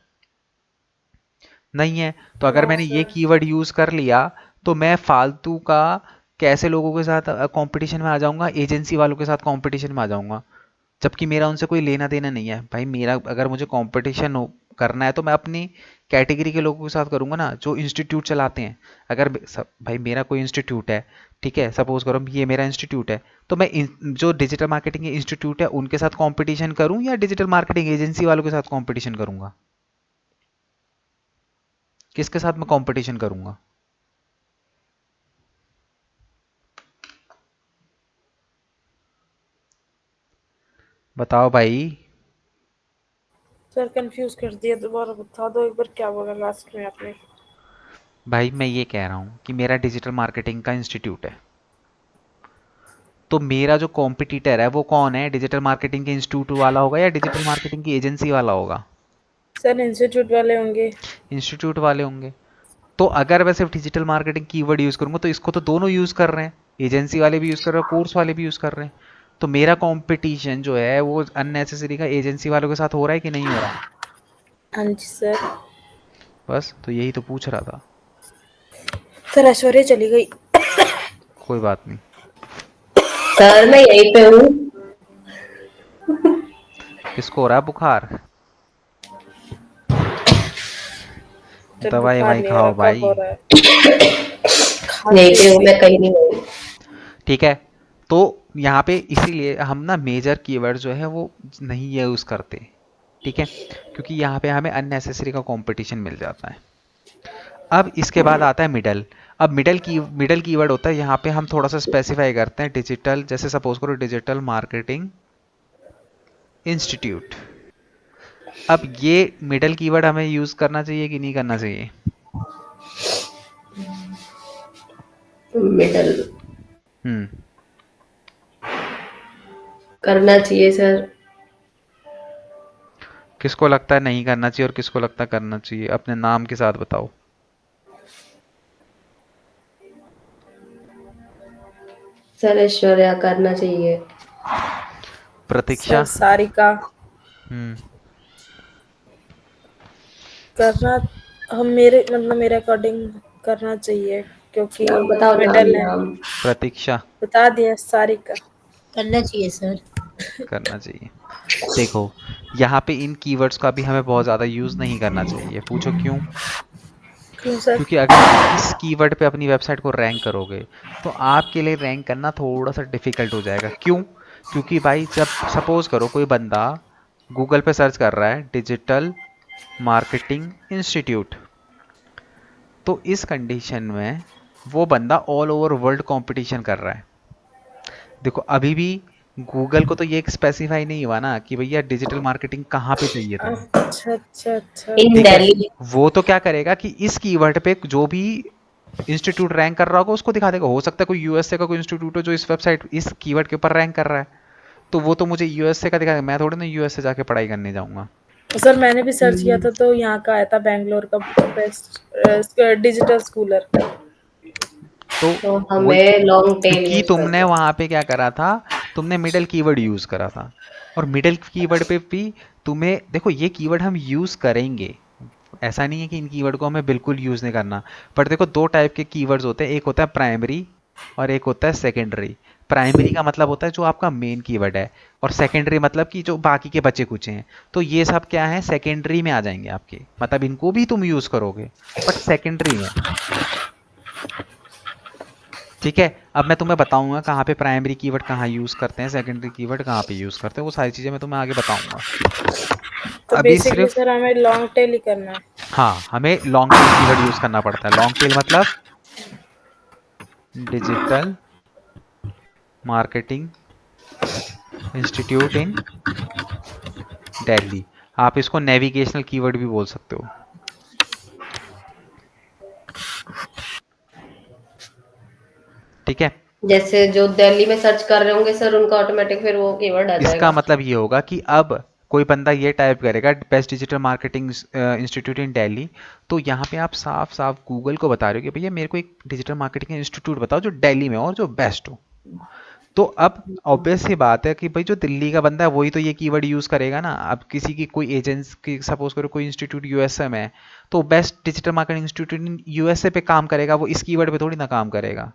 नहीं है। तो अगर नो मैंने ये सर। कीवर्ड यूज कर लिया तो मैं फालतू का कैसे लोगों के साथ कंपटीशन में आ जाऊंगा, एजेंसी वालों के साथ कंपटीशन में आ जाऊंगा, जबकि मेरा उनसे कोई लेना देना नहीं है। भाई मेरा अगर मुझे कंपटीशन करना है तो मैं अपनी कैटेगरी के लोगों के साथ करूंगा ना, जो इंस्टीट्यूट चलाते हैं। अगर भाई मेरा कोई इंस्टीट्यूट है, ठीक है, सपोज करो ये मेरा इंस्टीट्यूट है, तो मैं जो डिजिटल मार्केटिंग इंस्टीट्यूट है उनके साथ कंपटीशन करूं या डिजिटल मार्केटिंग एजेंसी वालों के साथ कंपटीशन करूंगा? किसके साथ मैं कंपटीशन करूंगा? बताओ भाई। सर कंफ्यूज कर दिया, दोबारा बता दो एक बार क्या बोला लास्ट में आपने। भाई मैं ये कह रहा हूँ कि मेरा डिजिटल मार्केटिंग का इंस्टीट्यूट है, तो मेरा जो कॉम्पिटिटर है वो कौन है? डिजिटल मार्केटिंग के इंस्टीट्यूट वाला होगा या डिजिटल मार्केटिंग की एजेंसी वाला होगा? सर इंस्टीट्यूट वाले होंगे। इंस्टीट्यूट वाले होंगे। तो अगर मैं सिर्फ डिजिटल मार्केटिंग कीवर्ड यूज करूंगा तो इसको तो दोनों यूज कर रहे हैं, एजेंसी वाले भी यूज कर रहे हैं, कोर्स वाले भी यूज कर रहे हैं, तो मेरा कंपटीशन जो है वो अननेसेसरी का एजेंसी वालों के साथ हो रहा है कि नहीं हो रहा? हाँ जी सर। बस तो यही तो पूछ रहा था। सर ऐश्वर्या चली गई। कोई बात नहीं। सर मैं यहीं पे हूँ। किसको हो रहा है बुखार? सर दवाई बुखार ववाई नहीं हो रहा, खाओ कब भाई। हो रहा है। यहीं पे हूँ, खांसी मैं कहीं नहीं गई। ठीक है, तो यहाँ पे इसीलिए हम ना मेजर कीवर्ड जो है वो नहीं यूज करते, ठीक है, क्योंकि यहाँ पे हमें अननेसेसरी का कंपटीशन मिल जाता है। अब इसके बाद आता है मिडल। अब मिडल कीवर्ड होता है, यहाँ पे हम थोड़ा सा स्पेसिफाई करते हैं डिजिटल, जैसे सपोज करो डिजिटल मार्केटिंग इंस्टीट्यूट। अब ये मिडल कीवर्ड हमें यूज करना चाहिए कि नहीं करना चाहिए? मिडल हम्म। करना चाहिए सर। किसको लगता है नहीं करना चाहिए और किसको लगता है करना चाहिए? अपने नाम के साथ बताओ। सर ऐश्वर्या करना चाहिए। प्रतीक्षा? सर सारिका हम्म। करना, हम मेरे मतलब मेरे अकॉर्डिंग करना चाहिए क्योंकि नाम बताओ, नाम मिडल है। नाम। प्रतीक्षा? बता दिया सारिका। करना चाहिए सर। करना चाहिए। देखो, यहाँ पे इन कीवर्ड्स का भी हमें बहुत ज़्यादा यूज़ नहीं करना चाहिए। पूछो क्यों? क्यों सर? क्योंकि अगर तुम इस कीवर्ड पे अपनी वेबसाइट को रैंक करोगे तो आपके लिए रैंक करना थोड़ा सा डिफिकल्ट हो जाएगा। क्यों? क्योंकि भाई जब सपोज करो कोई बंदा गूगल पे सर्च कर रहा है डिजिटल मार्केटिंग इंस्टीट्यूट, तो इस कंडीशन में वो बंदा ऑल ओवर वर्ल्ड कंपटीशन कर रहा है। देखो अभी भी गूगल को तो ये स्पेसिफाई नहीं हुआ ना कि भैया डिजिटल मार्केटिंग कहाँ पे चाहिए तुम्हें। अच्छा अच्छा अच्छा। इन ठीक है, दिल्ली। वो तो क्या करेगा कि इस कीवर्ड पे जो भी इंस्टीट्यूट रैंक कर रहा होगा उसको दिखा देगा। हो सकता है कोई यूएसए का कोई इंस्टीट्यूट हो जो इस वेबसाइट इस कीवर्ड के ऊपर रैंक कर रहा है, तो वो तो मुझे यूएसए का दिखाएगा, मैं थोड़ी ना यूएसए जाके पढ़ाई करने जाऊंगा। तो सर मैंने भी सर्च किया था हम्म, तो यहाँ का आया था बैंगलोर का बेस्ट डिजिटल स्कूलर। तो तो वही, हमें लॉन्ग टेल क्योंकि यूज तुमने करते हैं। वहां पे क्या करा था, तुमने मिडल कीवर्ड यूज करा था। और मिडल कीवर्ड पे भी तुम्हें देखो, ये कीवर्ड हम यूज करेंगे, ऐसा नहीं है कि इन कीवर्ड को हमें बिल्कुल यूज नहीं करना। पर देखो, दो टाइप के कीवर्ड्स होते हैं, एक होता है प्राइमरी और एक होता है सेकेंडरी। प्राइमरी का मतलब होता है जो आपका मेन कीवर्ड है, और सेकेंडरी मतलब कि जो बाकी के बचे कुछ हैं। तो ये सब क्या है, सेकेंडरी में आ जाएंगे आपके, मतलब इनको भी तुम यूज करोगे बट सेकेंडरी में। ठीक है, अब मैं तुम्हें बताऊंगा कहाँ पे प्राइमरी कीवर्ड कहाँ यूज करते हैं, सेकेंडरी कीवर्ड कहाँ पे यूज करते हैं, वो सारी चीजें मैं तुम्हें आगे बताऊंगा। तो अभी बेसिकली सिर्फ, सर हमें लॉन्ग टेल ही करना है। हाँ, हमें लॉन्ग टेल कीवर्ड यूज करना पड़ता है। लॉन्ग टेल मतलब डिजिटल मार्केटिंग इंस्टीट्यूट इन दिल्ली। आप इसको नेविगेशनल कीवर्ड भी बोल सकते हो। ठीक है, जैसे जो दिल्ली में सर्च कर रहे होंगे सर, उनका ऑटोमेटिक फिर वो कीवर्ड आ इसका जाएगा। मतलब ये होगा कि अब कोई बंदा ये टाइप करेगा बेस्ट डिजिटल मार्केटिंग इंस्टीट्यूट इन दिल्ली, तो यहाँ पे आप साफ साफ गूगल को बता रहे हो कि भैया मेरे को एक डिजिटल मार्केटिंग इंस्टीट्यूट बताओ जो दिल्ली में हो और जो बेस्ट हो। तो अब ऑब्वियस सी बात है कि भाई जो दिल्ली का बंदा है वही तो ये कीवर्ड यूज करेगा ना। अब किसी की कोई एजेंसी की, सपोज करो कोई इंस्टीट्यूट यूएसए में है, तो best digital marketing institute USA पे काम करेगा, वो इस कीवर्ड पे थोड़ी ना काम करेगा।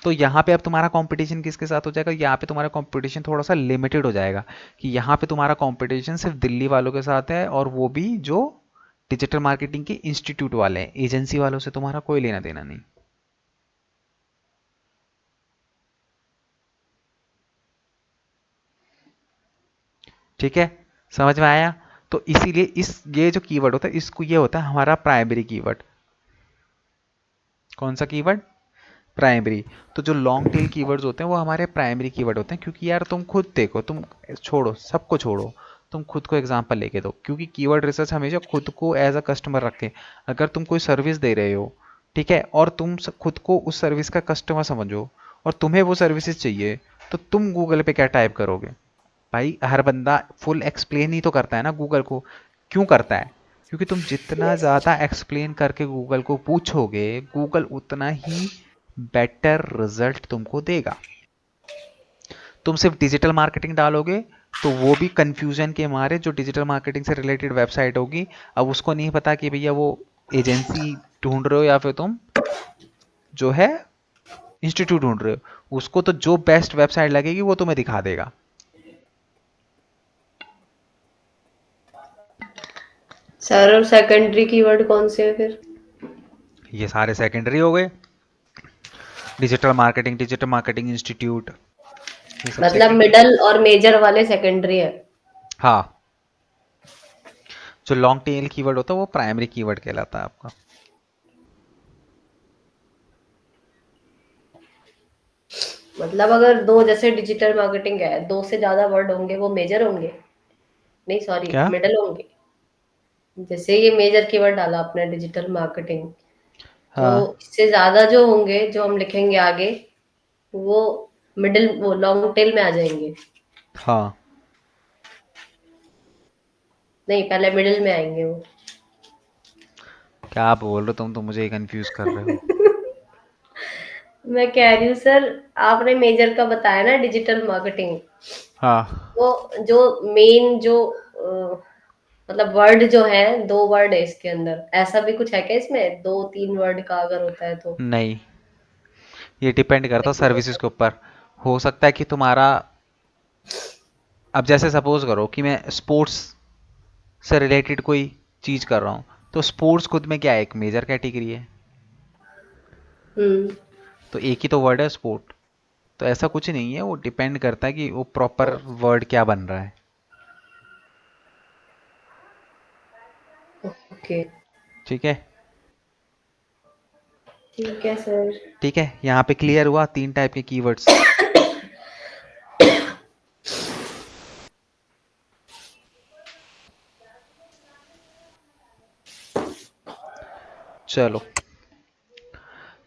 तो यहाँ पे अब तुम्हारा कंपटीशन किसके साथ हो जाएगा, यहाँ पे तुम्हारा कंपटीशन थोड़ा सा लिमिटेड हो जाएगा, कि यहाँ पे तुम्हारा कंपटीशन सिर्फ दिल्ली वालों के साथ है, और वो भी जो डिजिटल मार्केटिंग के इंस्टीट्यूट वाले हैं, एजेंसी वालों से तुम्हारा कोई लेना देना नहीं। ठीक है, समझ में आया? तो इसीलिए इस ये जो कीवर्ड होता है, इसको ये होता है हमारा प्राइमरी कीवर्ड। कौन सा कीवर्ड? प्राइमरी। तो जो लॉन्ग टेल कीवर्ड्स होते हैं वो हमारे प्राइमरी कीवर्ड होते हैं, क्योंकि यार तुम खुद देखो, तुम छोड़ो, सबको छोड़ो, तुम खुद को एग्जांपल लेके दो, क्योंकि कीवर्ड रिसर्च हमेशा खुद को एज अ कस्टमर रखे। अगर तुम कोई सर्विस दे रहे हो, ठीक है, और तुम खुद को उस सर्विस का कस्टमर समझो, और तुम्हें वो सर्विसेज चाहिए, तो तुम गूगल पे क्या टाइप करोगे? भाई हर बंदा फुल एक्सप्लेन ही तो करता है ना गूगल को। क्यों करता है? क्योंकि तुम जितना ज़्यादा एक्सप्लेन करके गूगल को पूछोगे, गूगल उतना ही बेटर रिजल्ट तुमको देगा। तुम सिर्फ डिजिटल मार्केटिंग डालोगे तो वो भी कंफ्यूजन के मारे, जो डिजिटल मार्केटिंग से रिलेटेड वेबसाइट होगी, अब उसको नहीं पता कि भैया वो एजेंसी ढूंढ रहे हो या फिर तुम जो है इंस्टीट्यूट ढूंढ रहे हो, उसको तो जो बेस्ट वेबसाइट लगेगी वो तुम्हें दिखा देगा। सर और सेकेंडरी कीवर्ड कौन से है फिर? ये सारे सेकेंडरी हो गए, डिजिटल मार्केटिंग इंस्टीट्यूट, ये सब मतलब सेकेंडरी। मिडल और मेजर वाले सेकेंडरी है। हाँ, जो लॉन्ग टेल कीवर्ड होता है वो प्राइमरी कीवर्ड कहलाता है आपका। मतलब अगर दो, जैसे डिजिटल मार्केटिंग है, दो से ज्यादा वर्ड होंगे, वो मेजर होंगे? नहीं सॉरी, क्या? मिडल होंगे। जैसे ये मेजर कीवर्ड डाला आपने डिजिटल मार्केटिंग, तो हाँ, इससे ज्यादा जो होंगे जो हम लिखेंगे आगे, वो मिडिल, वो लॉन्ग टेल में आ जाएंगे। हाँ, नहीं, पहले मिडिल में आएंगे वो। क्या आप बोल रहे हो? तुम तो मुझे कंफ्यूज कर रहे हो। मैं कह रही हूँ सर, आपने मेजर का बताया ना डिजिटल मार्केटिंग, हाँ, तो जो मेन जो मतलब वर्ड जो है, दो वर्ड है इसके अंदर, ऐसा भी कुछ है क्या इसमें? दो तीन वर्ड का अगर होता है तो? नहीं, ये डिपेंड करता है सर्विसेज के ऊपर। हो सकता है कि तुम्हारा, अब जैसे सपोज करो कि मैं स्पोर्ट्स से रिलेटेड कोई चीज़ कर रहा हूँ, तो स्पोर्ट्स खुद में क्या है, एक मेजर कैटेगरी है, हम्म। तो एक ही तो वर्ड है स्पोर्ट। तो ऐसा कुछ नहीं है, वो डिपेंड करता है कि वो प्रॉपर वर्ड क्या बन रहा है। ओके। ठीक है, ठीक है सर। ठीक है, यहाँ पे क्लियर हुआ तीन टाइप के कीवर्ड्स। चलो,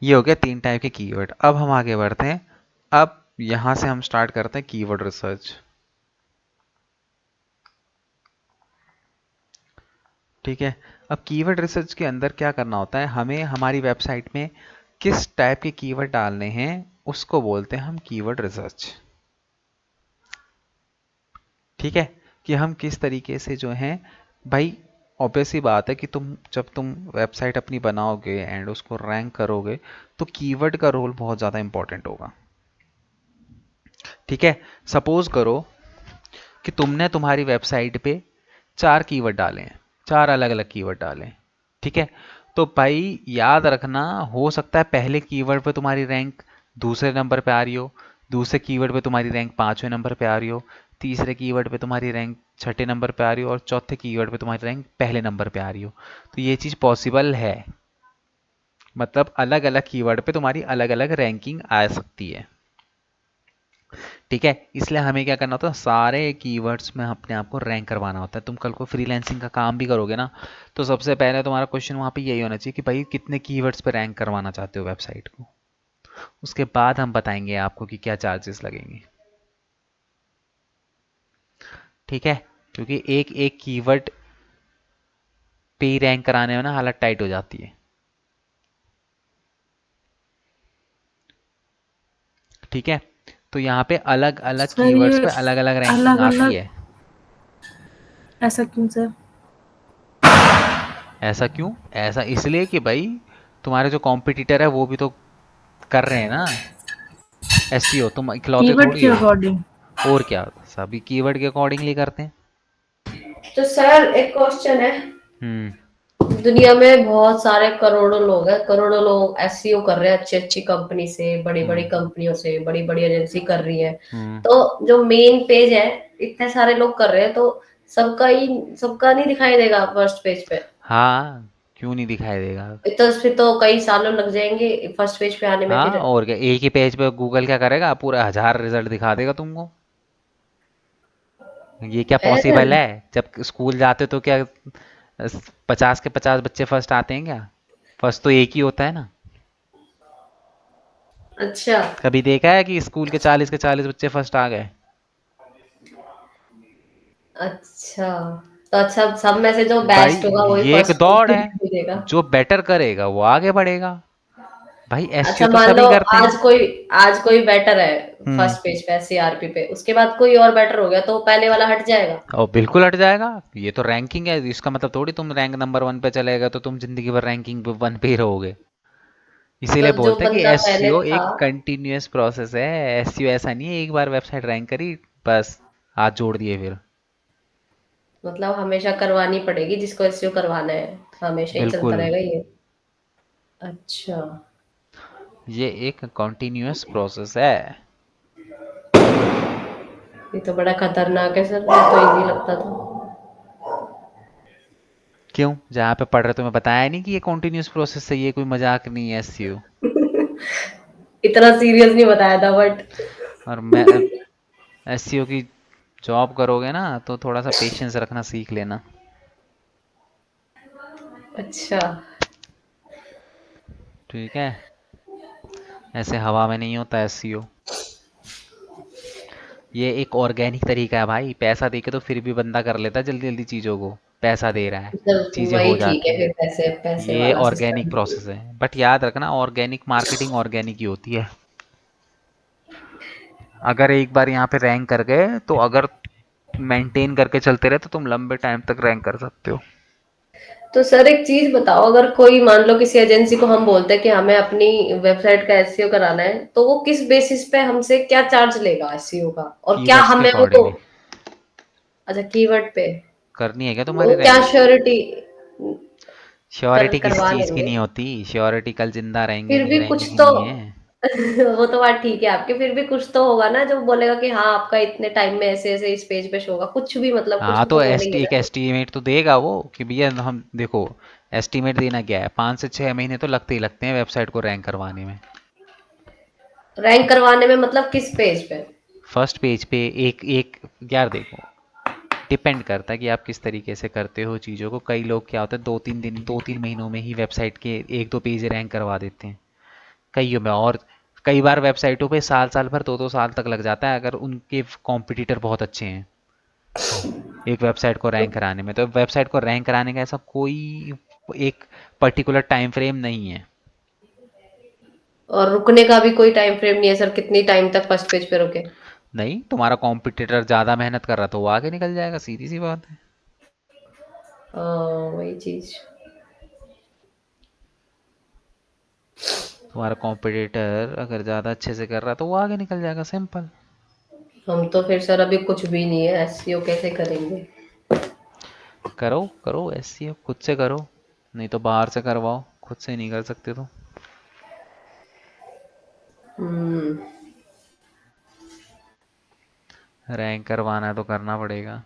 ये हो गया तीन टाइप के कीवर्ड। अब हम आगे बढ़ते हैं। अब यहाँ से हम स्टार्ट करते हैं कीवर्ड रिसर्च। ठीक है। अब कीवर्ड रिसर्च के अंदर क्या करना होता है, हमें हमारी वेबसाइट में किस टाइप के कीवर्ड डालने हैं उसको बोलते हैं हम कीवर्ड रिसर्च। ठीक है, कि हम किस तरीके से जो है भाई, ऑब्वियस सी बात है कि जब तुम वेबसाइट अपनी बनाओगे एंड उसको रैंक करोगे तो कीवर्ड का रोल बहुत ज़्यादा इंपॉर्टेंट होगा। ठीक है, सपोज करो कि तुमने तुम्हारी वेबसाइट पे 4 कीवर्ड डाले हैं, 4 अलग अलग कीवर्ड डाले हैं। ठीक है, तो भाई याद रखना, हो सकता है पहले कीवर्ड पे तुम्हारी रैंक दूसरे नंबर पे आ रही हो, दूसरे कीवर्ड पे तुम्हारी रैंक 5वें नंबर पे आ रही हो, तीसरे कीवर्ड पे तुम्हारी रैंक 6ठे नंबर पे आ रही हो और चौथे कीवर्ड पे तुम्हारी रैंक पहले नंबर पे आ रही हो। तो ये चीज़ पॉसिबल है, मतलब अलग अलग कीवर्ड पे तुम्हारी अलग अलग रैंकिंग आ सकती है। ठीक है, इसलिए हमें क्या करना होता है, सारे कीवर्ड्स में अपने आप को रैंक करवाना होता है। तुम कल को फ्रीलांसिंग का काम भी करोगे ना, तो सबसे पहले तुम्हारा क्वेश्चन वहाँ पे यही होना चाहिए कि भाई कितने कीवर्ड्स पे रैंक करवाना चाहते हो वेबसाइट को। उसके बाद हम बताएंगे आपको कि क्या चार्जेस लगेंगे। ठीक है, क्योंकि एक एक कीवर्ड पे ही रैंक कराने में ना हालत टाइट हो जाती है। ठीक है, तो यहाँ पे अलग अलग सर कीवर्ड्स ये पे अलग अलग रैंकिंग अलग आती अलग है। ऐसा क्यों सर? ऐसा क्यों? ऐसा इसलिए कि भाई तुम्हारे जो कॉम्पिटिटर है वो भी तो कर रहे हैं ना एसईओ, तुम इकलौते कीवर्ड थोड़ी के हो। अकॉर्डिंग। और क्या, सभी कीवर्ड के अकॉर्डिंगली करते हैं। तो सर एक क्वेश्चन है, हम्म। दुनिया में बहुत सारे करोड़ों लोग हैं, करोड़ों लोग एसईओ कर रहे हैं, अच्छी अच्छी कंपनी से, बड़ी बड़ी हम्म। कंपनियों से, बड़ी बड़ी एजेंसी कर रही है। हम्म। तो जो मेन पेज है, इतने सारे लोग कर रहे हैं, तो सबका नहीं दिखाई देगा फर्स्ट पेज पे? हाँ, क्यों नहीं दिखाई देगा। तो फिर तो कई सालों लग जाएंगे फर्स्ट पेज पे आने में हाँ, फिर। और क्या, एक ही पेज पे गूगल क्या करेगा, पूरा 1000 रिजल्ट दिखा देगा तुमको। ये क्या ऐसा? पॉसिबल है? जब स्कूल जाते तो क्या 50 के 50 बच्चे फर्स्ट आते हैं क्या? फर्स्ट तो एक ही होता है ना। अच्छा। कभी देखा है कि स्कूल के 40 बच्चे फर्स्ट आ गए? अच्छा, तो अच्छा, सब में से जो भाई बेस्ट होगा वही ये एक फर्स्ट दौड़ है, मिलेगा। जो बेटर करेगा वो आगे बढ़ेगा। भाई अच्छा, एसईओ तो मान लो सभी करते हैं। आज कोई बेटर है हम्म। फर्स्ट पेज पे सीआरपी पे, उसके बाद कोई और बेटर हो गया तो पहले वाला हट जाएगा? और बिल्कुल हट जाएगा, ये तो रैंकिंग है, इसका मतलब थोड़ी तुम रैंक नंबर 1 पे चले गए तो तुम जिंदगी भर रैंकिंग पे 1 पे ही रहोगे। तो इसीलिए जो बोलते हैं कि बंदा पहले एसईओ था। एक कंटिन्यूअस प्रोसेस है। एसईओ ऐसा नहीं है एक बार वेबसाइट रैंक करी बस हाथ जोड़ दिए फिर। मतलब हमेशा करवानी पड़ेगी, जिसको एसईओ करवाना है हमेशा ही चलता बिल्कुल, रहेगा ये? अच्छा। ये एक कंटिन्यूअस प्रोसेस है। ये तो बड़ा खतरनाक है सर, मुझे तो इजी लगता था। क्यों, जहाँ पे पढ़ रहे तुम्हें बताया नहीं कि ये कंटिन्यूअस प्रोसेस है, ये कोई मजाक नहीं है एसईओ। इतना सीरियस नहीं बताया था बट। और मैं एसईओ की जॉब करोगे ना तो थोड़ा सा पेशेंस रखना सीख लेना। अच्छा। ठीक है, ऐसे हवा में नहीं होता एसईओ। ये एक ऑर्गेनिक तरीका है भाई, पैसा दे के तो फिर भी बंदा कर लेता है जल्दी जल्दी चीज़ों को। पैसा दे रहा है, मतलब चीज़ें वही हो ठीक जाती है हैं। फिर, पैसे पैसे ये वाला ऑर्गेनिक सिस्टम। प्रोसेस है, बट याद रखना ऑर्गेनिक मार्केटिंग ऑर्गेनिक ही होती है। अगर एक बार यहाँ पे रैंक कर गए तो अगर मेंटेन करके चलते रहे तो तुम लंबे टाइम तक रैंक कर सकते हो। तो सर एक चीज बताओ, अगर कोई मान लो किसी एजेंसी को हम बोलते हैं कि हमें अपनी वेबसाइट का एसईओ कराना है, तो वो किस बेसिस पे हमसे क्या चार्ज लेगा एसईओ का, और क्या कीवर्ड्स के हमें वो? अकॉर्डिंगली अच्छा, कीवर्ड पे। करनी है क्या वो तुम्हारी क्या रैंक? श्योरिटी श्योरिटी किस करवा चीज़ की लेंगे? नहीं होती, श्योरिटी कल जिंदा रहेंगे फिर नहीं भी रहेंगे कुछ की तो नहीं है। वो तो बात ठीक है आपके, फिर भी कुछ तो होगा ना जो बोलेगा कि हाँ आपका इतने टाइम में ऐसे ऐसे इस पेज पे शो होगा, कुछ भी, मतलब कुछ हाँ, तो तो बोलेंगे एक ना। एस्टीमेट तो देगा वो कि भैया हम देखो, एस्टीमेट देना क्या है, 5 से 6 महीने तो लगते ही लगते हैं वेबसाइट को रैंक करवाने में। रैंक करवाने में मतलब किस पेज पे? फर्स्ट पेज पे एक एक, यार देखो, डिपेंड करता है कि आप किस तरीके से करते हो चीज़ों को। कई लोग क्या होता है 2-3 दिन 2-3 महीनों में ही वेबसाइट के 1-2 पेज रैंक करवा देते हैं कईयों में। और कई बार वेबसाइटों पे साल साल भर 2-2 साल तक लग जाता है अगर उनके कॉम्पिटिटर बहुत अच्छे हैं। एक वेबसाइट को रैंक कराने में। तो वेबसाइट को रैंक कराने का ऐसा कोई एक पर्टिकुलर टाइम फ्रेम नहीं है। और रुकने का भी कोई टाइम फ्रेम नहीं है सर, कितनी टाइम तक फर्स्ट पेज पे रुके? नहीं, तुम्हारा कॉम्पिटिटर ज़्यादा मेहनत कर रहा तो वो आगे निकल जाएगा, सीधी सी बात है। वही चीज। तुम्हारा कॉम्पिटिटर अगर ज़्यादा अच्छे से कर रहा तो वो आगे निकल जाएगा, सिंपल। हम तो फिर सर अभी कुछ भी नहीं है, एसईओ कैसे करेंगे? करो करो एसईओ खुद से करो, नहीं तो बाहर से करवाओ, खुद से नहीं कर सकते तो। हम्म। रैंक करवाना है तो करना पड़ेगा।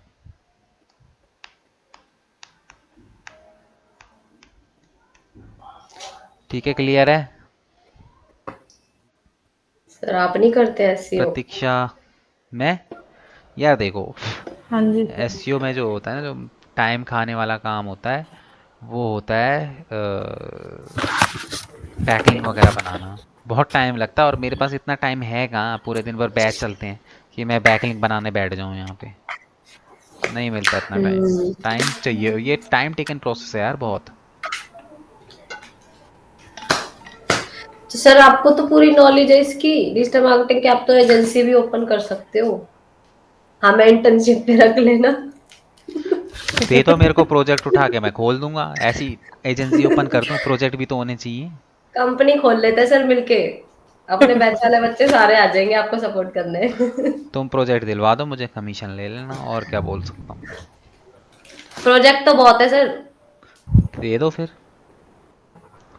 ठीक है, क्लियर है? सर आप नहीं करते एसईओ? प्रतीक्षा, मैं, यार देखो, हाँ जी। एसईओ में जो होता है ना, जो टाइम खाने वाला काम होता है, वो होता है बैकलिंक वगैरह बनाना। बहुत टाइम लगता है और मेरे पास इतना टाइम है कहाँ, पूरे दिन भर बैच चलते हैं कि मैं बैकलिंक बनाने बैठ जाऊँ यहाँ पे। नहीं मिलता इतना टाइम। हम्म। टाइम चाहिए, ये टाइम टेकन प्रोसेस है यार बहुत। तो सर आपको तो पूरी नॉलेज है इसकी, डिजिटल मार्केटिंग की, आप तो एजेंसी भी ओपन कर सकते हो, हमें इंटर्नशिप पे रख लेना। दे तो मेरे को प्रोजेक्ट उठा के मैं खोल दूंगा, ऐसी एजेंसी ओपन कर दूं, प्रोजेक्ट भी तो होने चाहिए। कंपनी खोल लेते हैं सर मिलके, अपने बैच वाले बच्चे सारे आ जाएंगे आपको सपोर्ट करने। तुम प्रोजेक्ट दिलवा दो मुझे, कमीशन ले लेना, और क्या बोल सकता हूँ। प्रोजेक्ट तो बहुत है सर। दे दो फिर,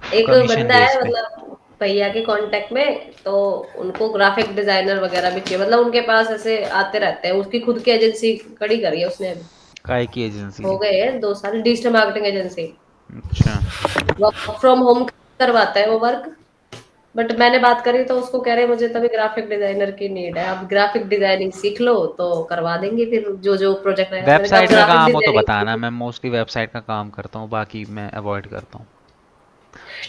एक कमीशन बंदा बेस है पे। मतलब भैया के कांटेक्ट में, तो उनको ग्राफिक डिजाइनर वगैरह भी चाहिए, मतलब उनके पास ऐसे आते रहते हैं, उसकी खुद की एजेंसी खड़ी करी है उसने अभी। काय की एजेंसी? हो गए हैं 2 साल, डिजिटल मार्केटिंग एजेंसी। अच्छा। वर्क फ्रॉम होम करवाता है वो वर्क। बट मैंने बात करी तो उसको कह रहे मुझे तभी ग्राफिक डिजाइनर की नीड है, अब ग्राफिक डिजाइनिंग सीख लो तो करवा देंगे फिर जो जो प्रोजेक्ट रहेगा। मैंने कहा वेबसाइट अब का ग्राफिक काम हो तो बताना, डिजाइनिंग। मैं मोस्टली वेबसाइट का काम करता हूँ, बाकी मैं अवॉइड करता हूँ।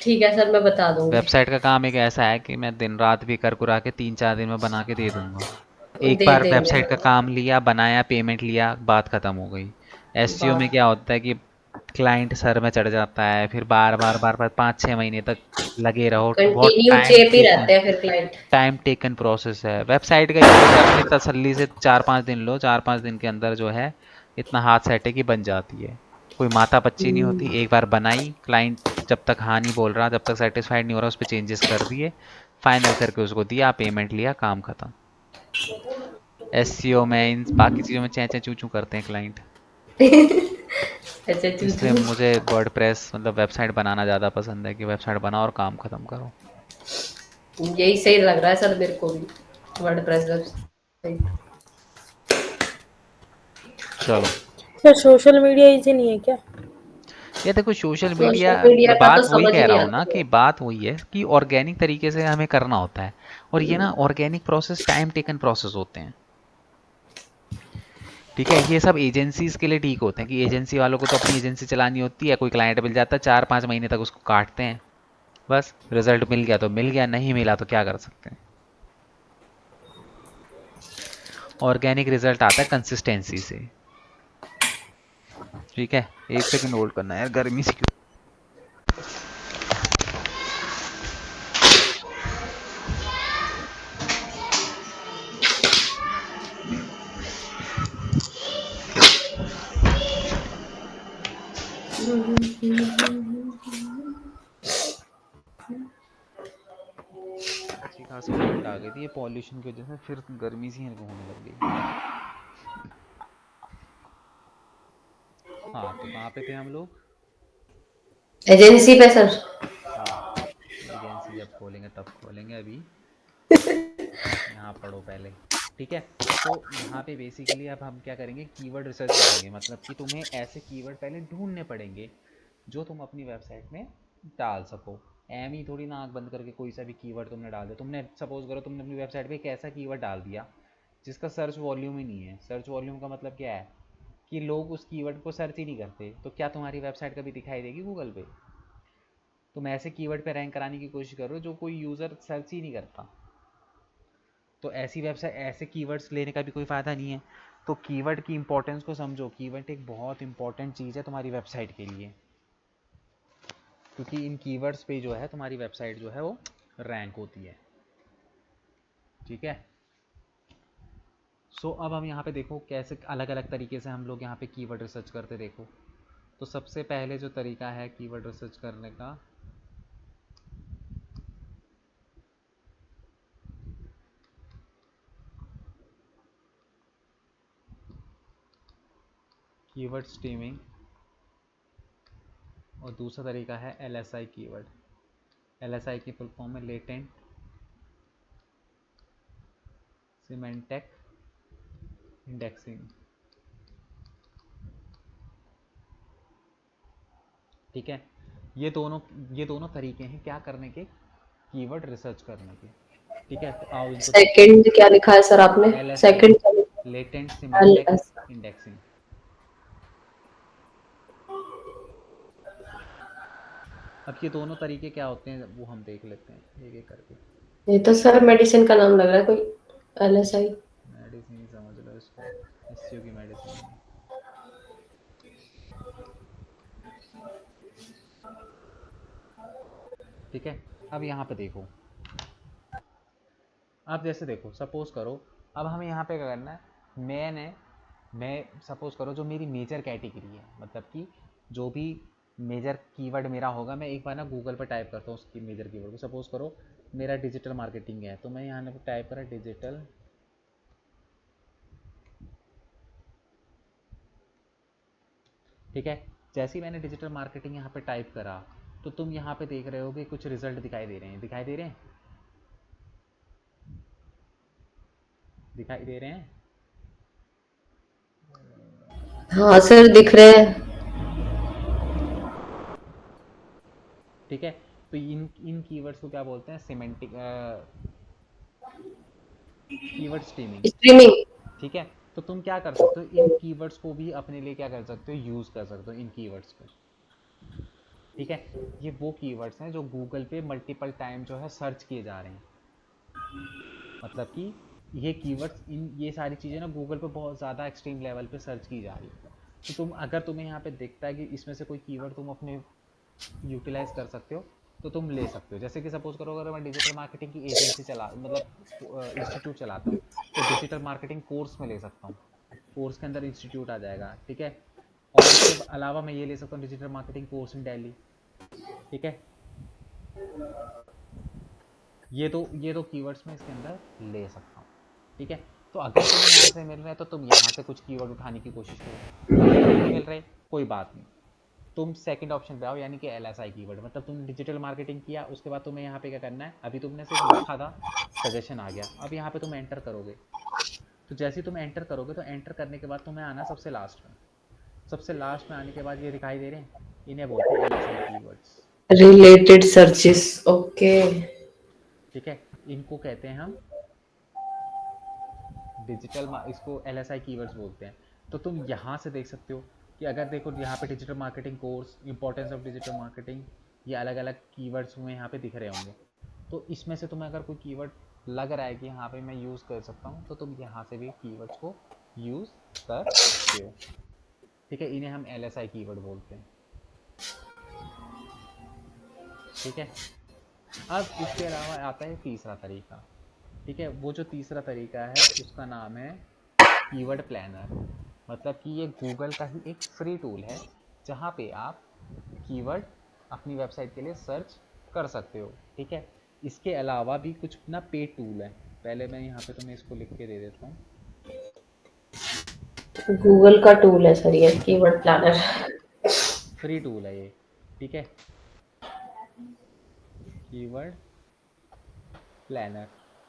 ठीक है सर, मैं बता दूंगी। वेबसाइट का काम एक ऐसा है कि मैं दिन रात भी कर कुरा के 3-4 दिन में बना के दे दूंगा। एक दे बार देंगे वेबसाइट का सर। काम लिया, बनाया, पेमेंट लिया, बात खत्म हो गई। एसईओ में बात क्या होता है कि क्लाइंट सर में चढ़ जाता है, फिर बार बार बार बार 5-6 महीने तक लगे रहो, बहुत कंटिन्यू टाइम चेप ही टेकन, रहते हैं फिर क्लाइंट। टाइम टेकन प्रोसेस है। वेबसाइट का ये है कि अपनी तसल्ली से 4-5 दिन लो, 4-5 दिन के अंदर जो है इतना हाथ सेट है कि बन जाती है। कोई माथा पच्ची नहीं होती। एक बार बनाई, क्लाइंट जब तक हाँ नहीं बोल रहा, जब तक सेटिस्फाइड नहीं हो रहा, उस पर चेंजेस कर दिए, फाइनल करके उसको दिया, पेमेंट लिया, काम खत्म। एससीओ में, इन बाकी चीज़ों में चैं चैं चू चू करते हैं क्लाइंट। अच्छा इसलिए चूचू। मुझे वर्डप्रेस मतलब वेबसाइट बनाना ज़्यादा पसंद है, कि वेबसाइट बनाओ और काम खत्म करो। यही सही लग रहा है सर मेरे को भी, वर्डप्रेस वेबसाइट। चलो। क्या सोशल मीडिया इजी नहीं है क्या? ये देखो, सोशल मीडिया, सोशल मीडिया मैं का तो बात वही समझ कह नहीं रहा हूँ ना, आता है। कि बात वही है कि ऑर्गेनिक तरीके से हमें करना होता है। और ये ना organic process time taken process होते हैं। ठीक है, ये सब एजेंसीज के लिए ठीक होते हैं, कि एजेंसी वालों को तो अपनी एजेंसी चलानी होती है, कोई क्लाइंट मिल जाता है, 4-5 महीने तक उसको काटते हैं, बस रिजल्ट मिल गया तो मिल गया, नहीं मिला तो क्या कर सकते हैं। ऑर्गेनिक रिजल्ट आता है कंसिस्टेंसी से। ठीक है, 1 सेकंड होल्ड करना है यार, गर्मी सी क्यों। अच्छी खासी ठंड आ गई थी, ये पॉल्यूशन की वजह से फिर गर्मी सी मेरे को होने लग गई। हाँ, तो कहाँ पे थे हम लोग? एजेंसी पे सर। हाँ, एजेंसी जब खोलेंगे तब खोलेंगे, अभी यहाँ पढ़ो पहले। ठीक है, तो यहाँ पे बेसिकली अब हम क्या करेंगे, कीवर्ड रिसर्च करेंगे, मतलब कि तुम्हें ऐसे कीवर्ड पहले ढूंढने पड़ेंगे जो तुम अपनी वेबसाइट में डाल सको। एम ही थोड़ी ना आँख बंद करके कोई सा भी कीवर्ड तुमने डाल दिया। तुमने सपोज करो तुमने अपनी वेबसाइट पे एक ऐसा कीवर्ड डाल दिया जिसका सर्च वॉल्यूम ही नहीं है। सर्च वॉल्यूम का मतलब क्या है, कि लोग उस कीवर्ड को सर्च ही नहीं करते, तो क्या तुम्हारी वेबसाइट कभी दिखाई देगी गूगल पे? तुम ऐसे कीवर्ड पे रैंक कराने की कोशिश कर रहे हो जो कोई यूज़र सर्च ही नहीं करता, तो ऐसी वेबसाइट, ऐसे कीवर्ड्स लेने का भी कोई फ़ायदा नहीं है। तो कीवर्ड की इंपॉर्टेंस को समझो। कीवर्ड एक बहुत इंपॉर्टेंट चीज़ है तुम्हारी वेबसाइट के लिए, क्योंकि इन कीवर्ड्स पे जो है तुम्हारी वेबसाइट जो है वो रैंक होती है। ठीक है, सो अब हम यहाँ पे देखो कैसे अलग अलग तरीके से हम लोग यहाँ पे कीवर्ड रिसर्च करते। देखो, तो सबसे पहले जो तरीका है कीवर्ड रिसर्च करने का, कीवर्ड स्ट्रीमिंग, और दूसरा तरीका है LSI कीवर्ड। LSI की फुल फॉर्म है लेटेंट सिमेंटेक इंडेक्सिंग। ठीक है, ये दोनों तरीके हैं क्या करने के, कीवर्ड रिसर्च करने के। ठीक है, तो आओ इनको देखते हैं। सेकंड क्या लिखा है सर आपने? LSI सेकंड क्या लिखा लेटेंट है? Semantic LS। इंडेक्सिंग। अब ये दोनों तरीके क्या होते हैं वो हम देख लेते हैं एक एक करके। ये तो सर मेडिसिन का नाम लग रहा है कोई, LSI। मेडिसिन ही समझ लो इसको, एसईओ की मेडिसिन है। ठीक है, अब यहाँ पे देखो, अब जैसे देखो सपोज करो, अब हमें यहाँ पे क्या करना है, मैं सपोज करो जो मेरी मेजर कैटेगरी है, मतलब कि जो भी मेजर कीवर्ड मेरा होगा, मैं एक बार ना गूगल पर टाइप करता हूँ उसकी मेजर कीवर्ड को। सपोज करो मेरा डिजिटल मार्केटिंग है, तो मैं यहाँ पे टाइप करा डिजिटल ठीक है। जैसे ही मैंने डिजिटल मार्केटिंग यहाँ पे टाइप करा, तो तुम यहाँ पे देख रहे हो कि कुछ रिजल्ट दिखाई दे रहे हैं, दिखाई दे रहे हैं, दिखाई दे रहे हैं। हाँ सर दिख रहे हैं। ठीक है, तो इन कीवर्ड्स को क्या बोलते हैं, सिमेंटिक कीवर्ड स्ट्रीमिंग। स्ट्रीमिंग। ठीक है, तो तुम क्या कर सकते हो, इन कीवर्ड्स को भी अपने लिए क्या कर सकते हो, यूज़ कर सकते हो इन कीवर्ड्स को। ठीक है, ये वो कीवर्ड्स हैं जो गूगल पे मल्टीपल टाइम जो है सर्च किए जा रहे हैं। मतलब कि ये कीवर्ड्स, ये सारी चीज़ें ना गूगल पे बहुत ज़्यादा एक्सट्रीम लेवल पे सर्च की जा रही है। तो तुम अगर तुम्हें यहाँ पे दिखता है कि इसमें से कोई कीवर्ड तुम अपने यूटिलाइज कर सकते हो, तो तुम ले सकते हो। जैसे कि सपोज करो अगर मैं डिजिटल मार्केटिंग की एजेंसी चला, मतलब इंस्टीट्यूट चलाता हूँ, तो डिजिटल मार्केटिंग कोर्स में ले सकता हूँ, कोर्स के अंदर इंस्टीट्यूट आ जाएगा। ठीक है, और इसके अलावा मैं ये ले सकता हूँ digital marketing course in Delhi. ठीक है, ये दो कीवर्ड्स में इसके अंदर ले सकता हूँ। ठीक है, तो अगर तुम्हें यहाँ से मिल रहा है तो तुम यहाँ से कुछ कीवर्ड उठाने की कोशिश करो, अगर नहीं मिल रहे कोई बात नहीं, तुम सेकंड ऑप्शन पे आओ, यानी कि LSI कीवर्ड। मतलब तुमने डिजिटल मार्केटिंग किया, उसके बाद तुम्हें यहाँ पे क्या करना है, अभी तुमने सिर्फ लिखा था, सजेशन आ गया, अब यहाँ पे तुम एंटर करोगे। तो जैसे ही तुम एंटर करोगे, तो एंटर करने के बाद तुम्हें आना सबसे लास्ट में। सबसे लास्ट में आने के बाद ये दिखाई दे रहे हैं, इन्हें बोलते हैं LSI keywords. Related searches. Okay. ठीक है, इनको कहते हैं हम इसको LSI कीवर्ड्स बोलते हैं। तो तुम यहाँ से देख सकते हो कि अगर देखो यहाँ पे digital marketing course, importance of digital marketing, ये अलग अलग कीवर्ड्स में यहाँ पे दिख रहे होंगे। तो इसमें से तुम्हें अगर कोई कीवर्ड लग रहा है कि यहाँ पे मैं यूज़ कर सकता हूँ, तो तुम यहाँ से भी कीवर्ड्स को यूज़ कर सकते हो। ठीक है, इन्हें हम LSI कीवर्ड बोलते हैं। ठीक है, अब इसके अलावा आता है तीसरा तरीका। ठीक है, वो जो तीसरा तरीका है उसका नाम है कीवर्ड प्लानर। मतलब कि ये गूगल का ही एक फ्री टूल है, जहाँ पे आप कीवर्ड अपनी वेबसाइट के लिए सर्च कर सकते हो। ठीक है, इसके अलावा भी कुछ ना पेड टूल है। पहले मैं यहाँ पे तुम्हें इसको लिख के दे देता हूँ। गूगल का टूल है सर ये कीवर्ड प्लानर। फ्री टूल है ये। ठीक है, कीवर्ड प्लानर।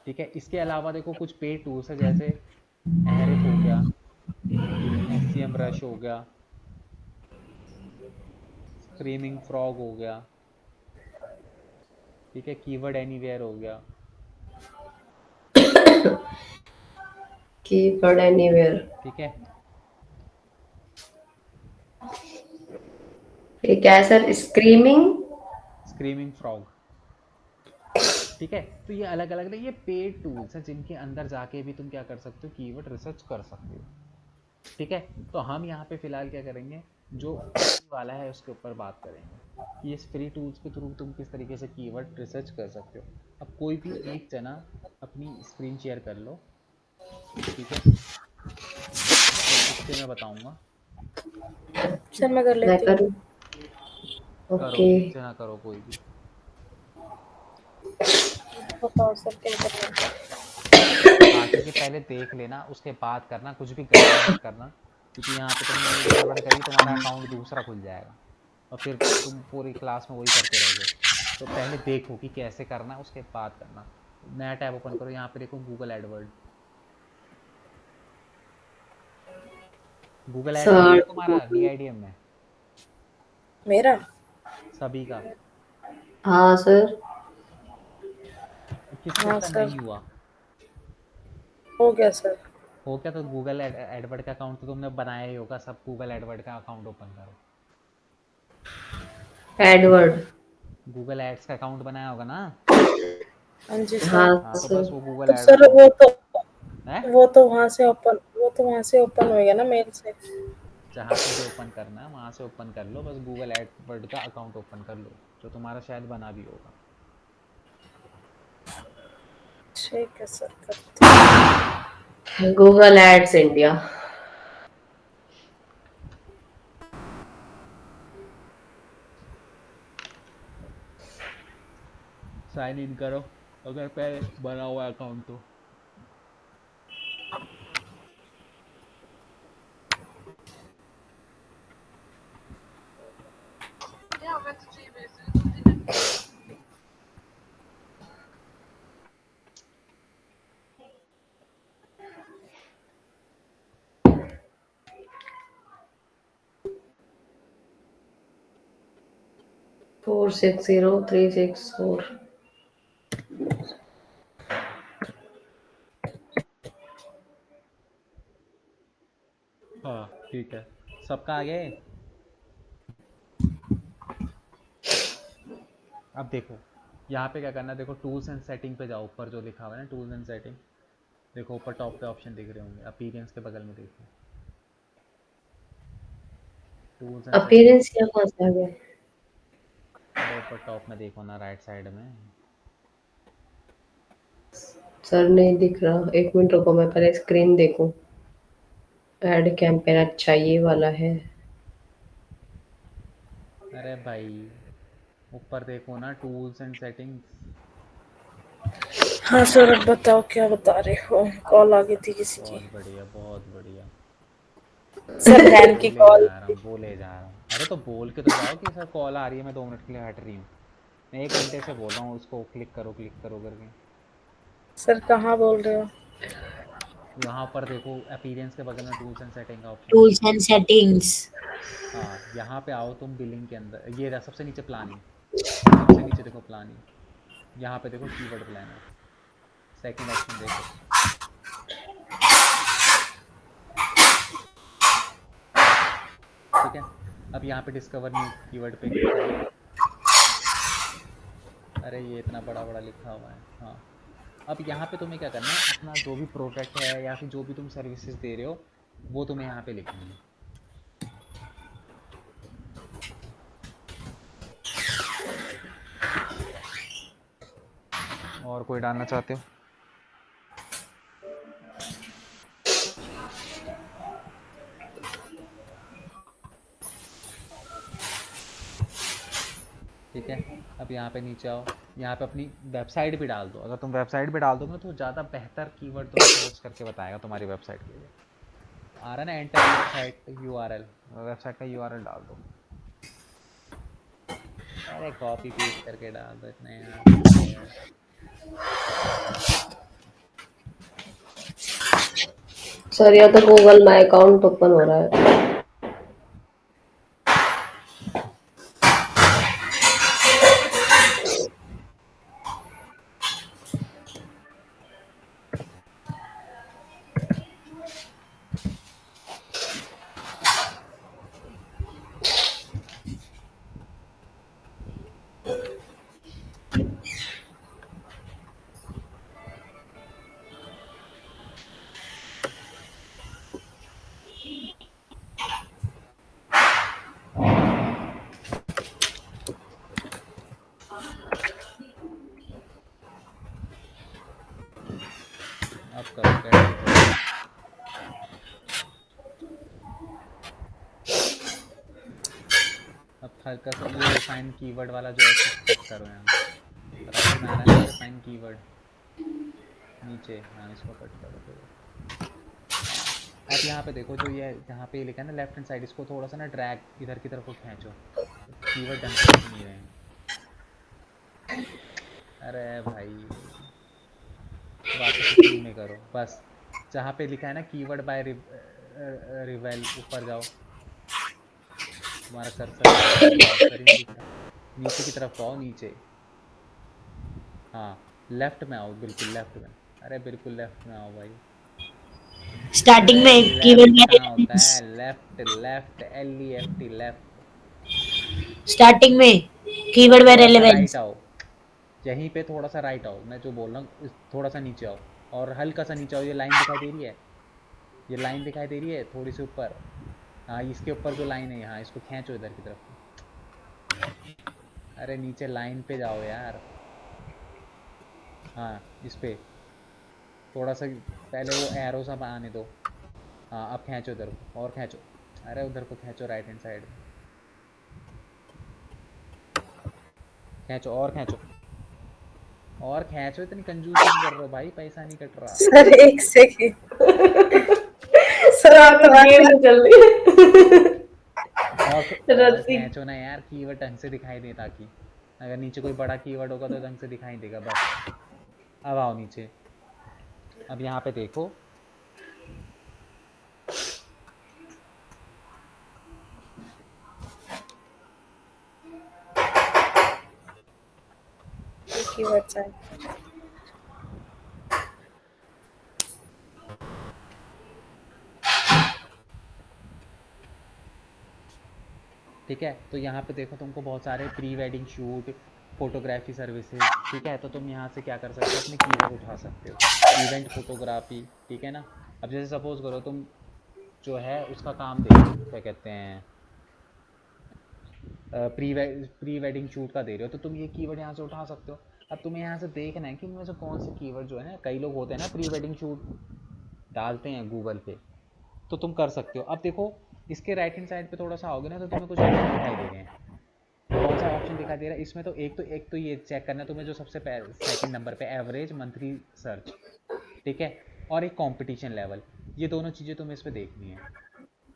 ठीक है, इसके अलावा देखो कुछ पेड टूल्स है, जैसे एहरिफ हो गया, SEM रश हो गया, स्क्रीमिंग फ्रॉग हो गया। ठीक है, कीवर्ड एनीवेयर हो गया। Keyword anywhere. ठीक है, ये क्या है सर? Screaming frog. ठीक है, तो ये अलग अलग ना, ये पेड टूल्स हैं जिनके अंदर जाके भी तुम क्या कर सकते हो, कीवर्ड रिसर्च कर सकते हो। ठीक है, तो हम यहाँ पे फ़िलहाल क्या करेंगे, जो फ्री वाला है उसके ऊपर बात करेंगे कि इस फ्री टूल्स के थ्रू तुम किस तरीके से कीवर्ड रिसर्च कर सकते हो। अब कोई भी एक जना अपनी स्क्रीन शेयर कर लो, ठीक है, तो उससे मैं बताऊंगा। सर मैं कर मैं लेती हूँ। करूँ? करो, ओके। एक जना करो कोई भी। बताओ सर क्या करना है। बाकी के पहले देख लेना, उसके बाद करना, कुछ भी गड़बड़ मत करना, क्योंकि यहाँ पे तुमने एक गड़बड़ करी तुम्हारा अकाउंट दूसरा खुल जाएगा और फिर तुम पूरी क्लास में वही करते रहोगे। तो पहले देखो कि कैसे करना है, उसके बाद करना। नया टैब ओपन करो, यहाँ पे देखो गूगल एडवर्ड। गूगल एड्स लगा सर। है तुम्हारा DIDM में? मेरा? सभी का? हाँ सर। किस हाँ किस का सर, नहीं हुआ? हो गया सर। हो क्या? तो गूगल एडवर्ड का अकाउंट तो तुमने बनाया ही होगा, सब गूगल एडवर्ड का अकाउंट ओपन करो। एडवर्ड। गूगल एड्स का अकाउंट बनाया होगा ना? हाँ जी सर। हाँ हाँ, तो सर। बस वो गूगल तो एड सर अकाउंट है, वो तो वहाँ से ओपन हो गया ना मेल से। जहाँ से भी ओपन करना है वहाँ से ओपन कर लो, बस गूगल एडवर्ड का अकाउंट ओपन कर लो, जो तुम्हारा शायद बना भी होगा। ठीक है सर, करते Google ads India. Sign in करो अगर पहले बना हुआ अकाउंट तो। Four six zero three six four. हाँ ठीक है, सबका आ गया है। अब देखो यहाँ पे क्या करना है, देखो टूल्स एंड सेटिंग पे जाओ, ऊपर जो लिखा हुआ है ना टूल्स एंड सेटिंग, देखो ऊपर टॉप पे ऑप्शन दिख रहे होंगे, अपीयरेंस के बगल में देखो टूल्स एंड सेटिंग। अपीयरेंस यहाँ कहाँ से आ गया? अरे ऊपर टॉप में देखो ना, राइट साइड में। सर नहीं दिख रहा, एक मिनट रुको, मैं पहले स्क्रीन देखूं। ऐड कैंपेन, अच्छा ये वाला है। अरे भाई ऊपर देखो ना, टूल्स एंड सेटिंग्स। हाँ सर, अब बताओ क्या बता रहे हो, कॉल आ गई थी किसी की। बहुत बढ़िया, बहुत बढ़िया। सर बहन की बोले कॉल। जा रहा हूँ, बोले जा रहा हूँ। अरे तो बोल के तो जाओ कि सर कॉल आ रही है, मैं 2 मिनट के लिए हट रही हूँ। मैं 1 घंटे से बोल रहा हूँ उसको क्लिक करो करके। सर कहाँ बोल रहे हो? यहाँ पर देखो अपीयरेंस के बगल में टूल्स एंड सेटिंग का ऑप्शन है। Tools and settings. हाँ यहाँ पे आओ तुम, बिलिंग के अंदर ये रहा सबसे नीचे प्लानिंग, सबसे नीचे देखो प्लानिंग, यहाँ पे देखो कीवर्ड प्लानर, सेकंड ऑप्शन देखो। ठीक है, अब यहाँ पे डिस्कवर न्यू कीवर्ड पे क्लिक करो। अरे ये इतना बड़ा बड़ा लिखा हुआ है। हाँ, अब यहाँ पे तुम्हें क्या करना है, अपना जो भी प्रोडक्ट है या फिर जो भी तुम सर्विसेज दे रहे हो वो तुम्हें यहाँ पे लिखनी है। और कोई डालना चाहते हो? ठीक है, अब यहाँ पे नीचे आओ, यहाँ पे अपनी वेबसाइट भी डाल दो। अगर तुम वेबसाइट भी डाल दोगे ना तो ज़्यादा बेहतर कीवर्ड तुम्हें सर्च करके बताएगा तुम्हारी वेबसाइट के लिए। आ रहा है ना, एंटर वेबसाइट URL, वेबसाइट का URL डाल दो। अरे कॉपी पेस्ट करके डाल दो, इतना यार क्या है। सर या तो गूगल माई अकाउंट ओपन हो रहा है। हल्का सा ये रिफाइन कीवर्ड वाला जो है इसको कट करो यहाँ, राइट में आ रहा है ना रिफाइन कीवर्ड नीचे, हाँ इसको कट करो थोड़ा। अब यहाँ पे देखो जो ये यहाँ पे लिखा है ना लेफ्ट हैंड साइड, इसको थोड़ा सा ना ड्रैग इधर की तरफ को खींचो, कीवर्ड ढंग से दिख नहीं रहे हैं। अरे भाई वापस उसी में करो बस, जहाँ पे लिखा है ना कीवर्ड बाय रिवेल, ऊपर जाओ, तुम्हारा कर्सर कहाँ है, मेरा कर्सर ही नहीं दिख रहा, नीचे की तरफ आओ नीचे, हाँ लेफ्ट में आओ, बिल्कुल लेफ्ट में, अरे बिल्कुल लेफ्ट में आओ भाई, स्टार्टिंग अरे में कीवर्ड लेफ्ट में कहाँ होता रेलेवेंस, है, left left LEFT left, starting में कीवर्ड में थोड़ा सा राइट रेलेवेंस, आओ, यहीं पे थोड़ा सा राइट आओ, मैं जो बोल रहा हूँ थोड़ा सा नीचे आओ, और हल्का सा नीचे आओ, ये लाइन दिखाई दे रही है, ये लाइन दिखाई दे रही है थोड़ी सी ऊपर, हाँ इसके ऊपर जो लाइन है यहाँ, इसको खींचो इधर की तरफ, अरे नीचे लाइन पे जाओ यार, हाँ इस पे थोड़ा सा पहले वो एरो सा आने दो, हाँ अब खींचो इधर को और खींचो, अरे उधर को खींचो राइट हैंड साइड, खींचो और खींचो और खींचो, इतनी कंजूसी नहीं कर रहे हो भाई, पैसा नहीं कट रहा। सर एक सेकेंड सर आप गेम तो चल रही है। और रस्सी खींचो ना यार, कीवर्ड ढंग से दिखाई दे, ताकि अगर नीचे कोई बड़ा कीवर्ड होगा तो ढंग से दिखाई देगा बस। अब आओ नीचे, अब यहाँ पे देखो, कीवर्ड्स आए, ठीक है, तो यहाँ पे देखो तुमको बहुत सारे pre wedding shoot, photography services, ठीक है, तो तुम यहाँ से क्या कर सकते हो, अपने कीवर्ड उठा सकते हो, इवेंट फोटोग्राफी, ठीक है ना। अब जैसे सपोज करो तुम जो है उसका काम देखो, क्या कहते हैं, प्री वेडिंग शूट का दे रहे हो, तो तुम ये कीवर्ड यहाँ से उठा सकते हो। अब तुम्हें यहाँ से देखना है कि उनमें से कौन से कीवर्ड जो है ना, कई लोग होते हैं ना प्री वेडिंग शूट डालते हैं गूगल पे, तो तुम कर सकते हो। अब देखो इसके राइट हैंड साइड पे थोड़ा सा आओगे ना, तो तुम्हें कुछ ऑप्शन दिखाई दे रहे हैं, कौन सा ऑप्शन दिखाई दे रहा है इसमें, तो एक तो ये चेक करना है तुम्हें, जो सबसे सेकंड नंबर पे एवरेज मंथली सर्च, ठीक है, और एक कंपटीशन लेवल, ये दोनों चीज़ें तुम्हें इस पर देखनी है,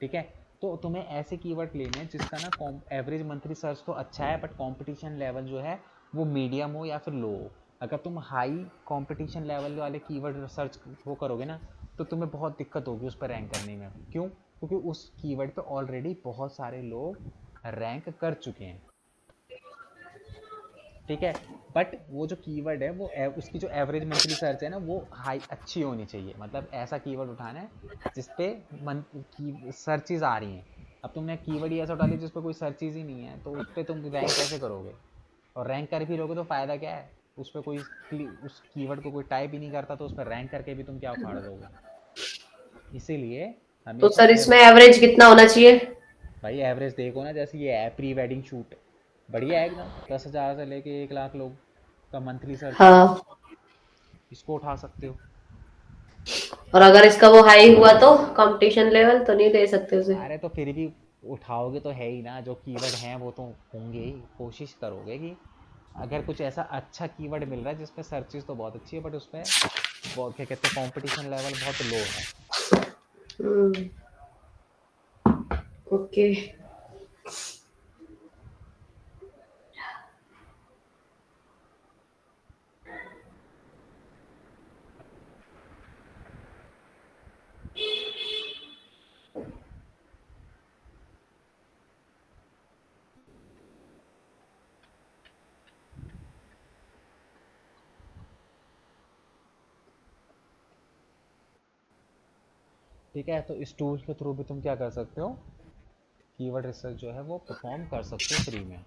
ठीक है। तो तुम्हें ऐसे कीवर्ड लेने हैं जिसका ना एवरेज मंथली सर्च तो अच्छा है, बट कंपटीशन लेवल जो है वो मीडियम हो या फिर लो हो। अगर तुम हाई कंपटीशन लेवल वाले कीवर्ड सर्च वो करोगे ना, तो तुम्हें बहुत दिक्कत होगी उस पर रैंक करने में। क्यों? क्योंकि उस कीवर्ड पे ऑलरेडी बहुत सारे लोग रैंक कर चुके हैं, ठीक है। बट वो जो कीवर्ड है वो उसकी जो एवरेज मंथली सर्च है ना, वो हाई अच्छी होनी चाहिए, मतलब ऐसा कीवर्ड उठाना है जिसपे सर्चेज आ रही हैं। अब तुमने कीवर्ड ही ऐसा उठा लिया जिस पर कोई सर्चेज ही नहीं है, तो उस पर तुम रैंक कैसे करोगे, और रैंक कर भी लोगे तो फ़ायदा क्या है, उस पर कोई उस कीवर्ड को कोई टाइप ही नहीं करता, तो उस पर रैंक करके भी तुम क्या उखाड़ दोगे। इसीलिए तो हमेशा सर इसमें एवरेज कितना होना चाहिए? भाई एवरेज देखो ना, जैसे ये है प्री वेडिंग शूट, बढ़िया है एकदम, 10,000 से लेके 1 लाख लोग का मंथली सर्च है, हाँ, इसको उठा सकते हो। और अगर इसका वो हाई हुआ तो कंपटीशन लेवल तो नहीं दे सकते उसे? अरे तो फिर भी उठाओगे तो है ही ना, जो कीवर्ड हैं वो तो होंगे ही, कोशिश करोगे कि अगर कुछ ऐसा अच्छा कीवर्ड मिल रहा है जिसमें सर्चेस तो बहुत अच्छी है, बट उसमें बहुत क्या कहते हैं कंपटीशन लेवल बहुत लो है। ओके। ठीक है, तो इस टूल के थ्रू भी तुम क्या कर सकते हो, कीवर्ड रिसर्च जो है वो परफॉर्म कर सकते हो फ्री में।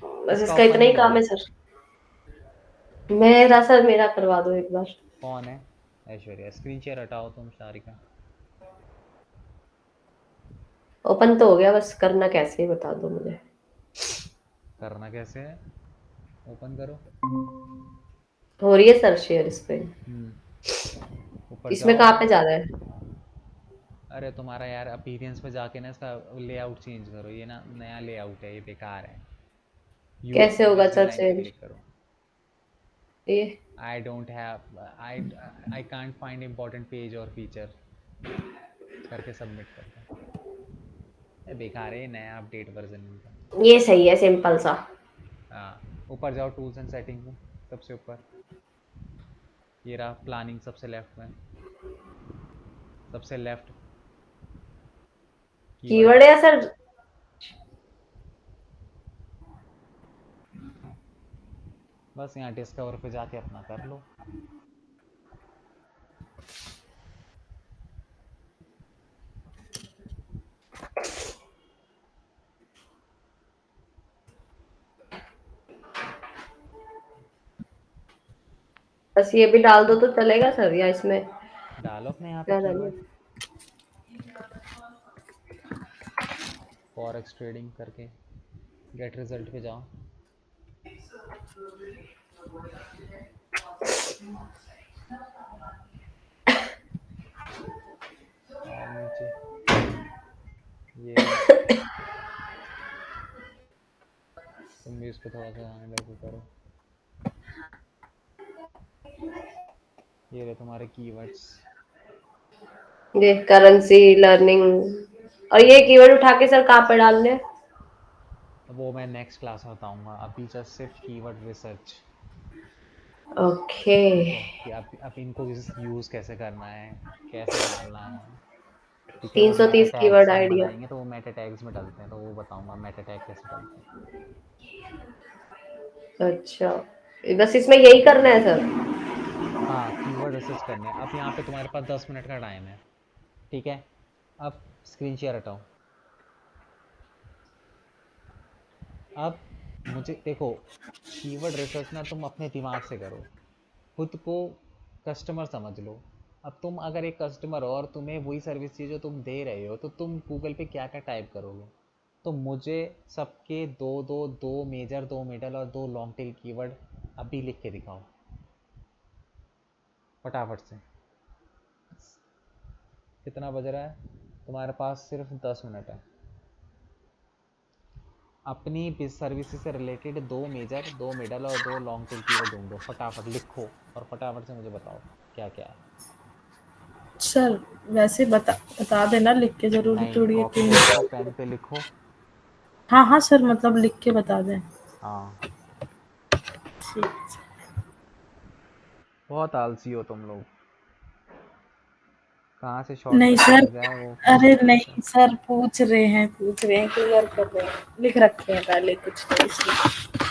बस इसका इसका ओपन इतना भी ही कर काम लो। है सर? मेरा सर मेरा करवा दो एक बार। कौन है? ऐश्वर्या, स्क्रीन शेयर हटाओ तुम सारिका। ओपन तो हो गया, बस करना कैसे है बता दो मुझे। करना कैसे है, ओपन करो। हो रही है सर शेयर इस पे? ऊपर इसमें जाओ। कहाँ पे जा रहा है? अरे तुम्हारा यार अपीयरेंस पे जाके ना इसका लेआउट चेंज करो, ये ना नया लेआउट है, ये बेकार है। यूज कैसे होगा प्रोग्रेस सर डिजाइन पे चेंज क्लिक करो। ये? I don't have I can't find important page और फीचर करके सबमिट कर दो। ये बेकार है, नया अपडेट वर्जन इनका। ये सही है, सिंपल सा। हाँ, ऊपर जाओ टूल्स एंड सेटिंग में, सबसे ऊपर ये रहा प्लानिंग, सबसे लेफ्ट में, सबसे लेफ्ट कीवर्ड कीवर्ड्स। है सर? बस यहाँ डिस्कवर पे जाके अपना कर लो। बस ये भी डाल दो तो चलेगा सर, या इसमें डालो अपने यहाँ पे क्या डालूं? कीवर्ड, फॉरेक्स ट्रेडिंग करके गेट रिजल्ट पे जाओ। और नीचे ये रहा, तुम भी इस पर थोड़ा सा ध्यान रखो करो। ये रहे तुम्हारे कीवर्ड्स। ये करेंसी लर्निंग, और ये कीवर्ड उठा के सर कहाँ पे डालने हैं? वो मैं नेक्स्ट क्लास में बताऊंगा, अभी जस्ट सिर्फ कीवर्ड रिसर्च। ओके। ठीक है, कि अब इनको यूज़ कैसे करना है, कैसे डालना है। ठीक है, वो मेटा 330 टैग्स कीवर्ड हम आइडिया। बनाएंगे, तो वो मेटा टैग्स में डलते हैं, तो वो बताऊंगा मेटा टैग कैसे डलते हैं। अच्छा, बस इसमें यही करना है सर? हाँ, कीवर्ड रिसर्च करने हैं। अब यहाँ पे तुम्हारे पास 10 मिनट का टाइम है, ठीक है। अब स्क्रीन शेयर हटाओ। अब मुझे देखो, कीवर्ड रिसर्च ना तुम अपने दिमाग से करो, खुद को कस्टमर समझ लो। अब तुम अगर एक कस्टमर हो और तुम्हें वही सर्विस चाहिए जो तुम दे रहे हो, तो तुम गूगल पे क्या क्या टाइप करोगे? तो मुझे सबके दो मेजर, दो मिडल और दो लॉन्ग टेल कीवर्ड अभी लिख के दिखाओ फटाफट से। कितना बज रहा है? तुम्हारे पास सिर्फ 10 मिनट है। अपनी सर्विस से रिलेटेड दो मेजर, दो मिडल और दो लॉन्ग टेल कीवर्ड ढूंढो, फटाफट लिखो और फटाफट से मुझे बताओ क्या क्या है। सर वैसे बता देना, लिख के जरूरी नहीं, थोड़ी है कॉपी कि पे लिखो, पेन पे लिखो। हाँ हाँ सर, मतलब लिख के बता दें। हाँ, ठीक। बहुत आलसी हो तुम लोग, कहाँ से नहीं शॉर्टकट सर, मिल जाए वो अरे फॉलो करते नहीं हैं। सर, पूछ रहे हैं, क्लियर कर रहे हैं, लिख रखे हैं पहले कुछ तो इसलिए।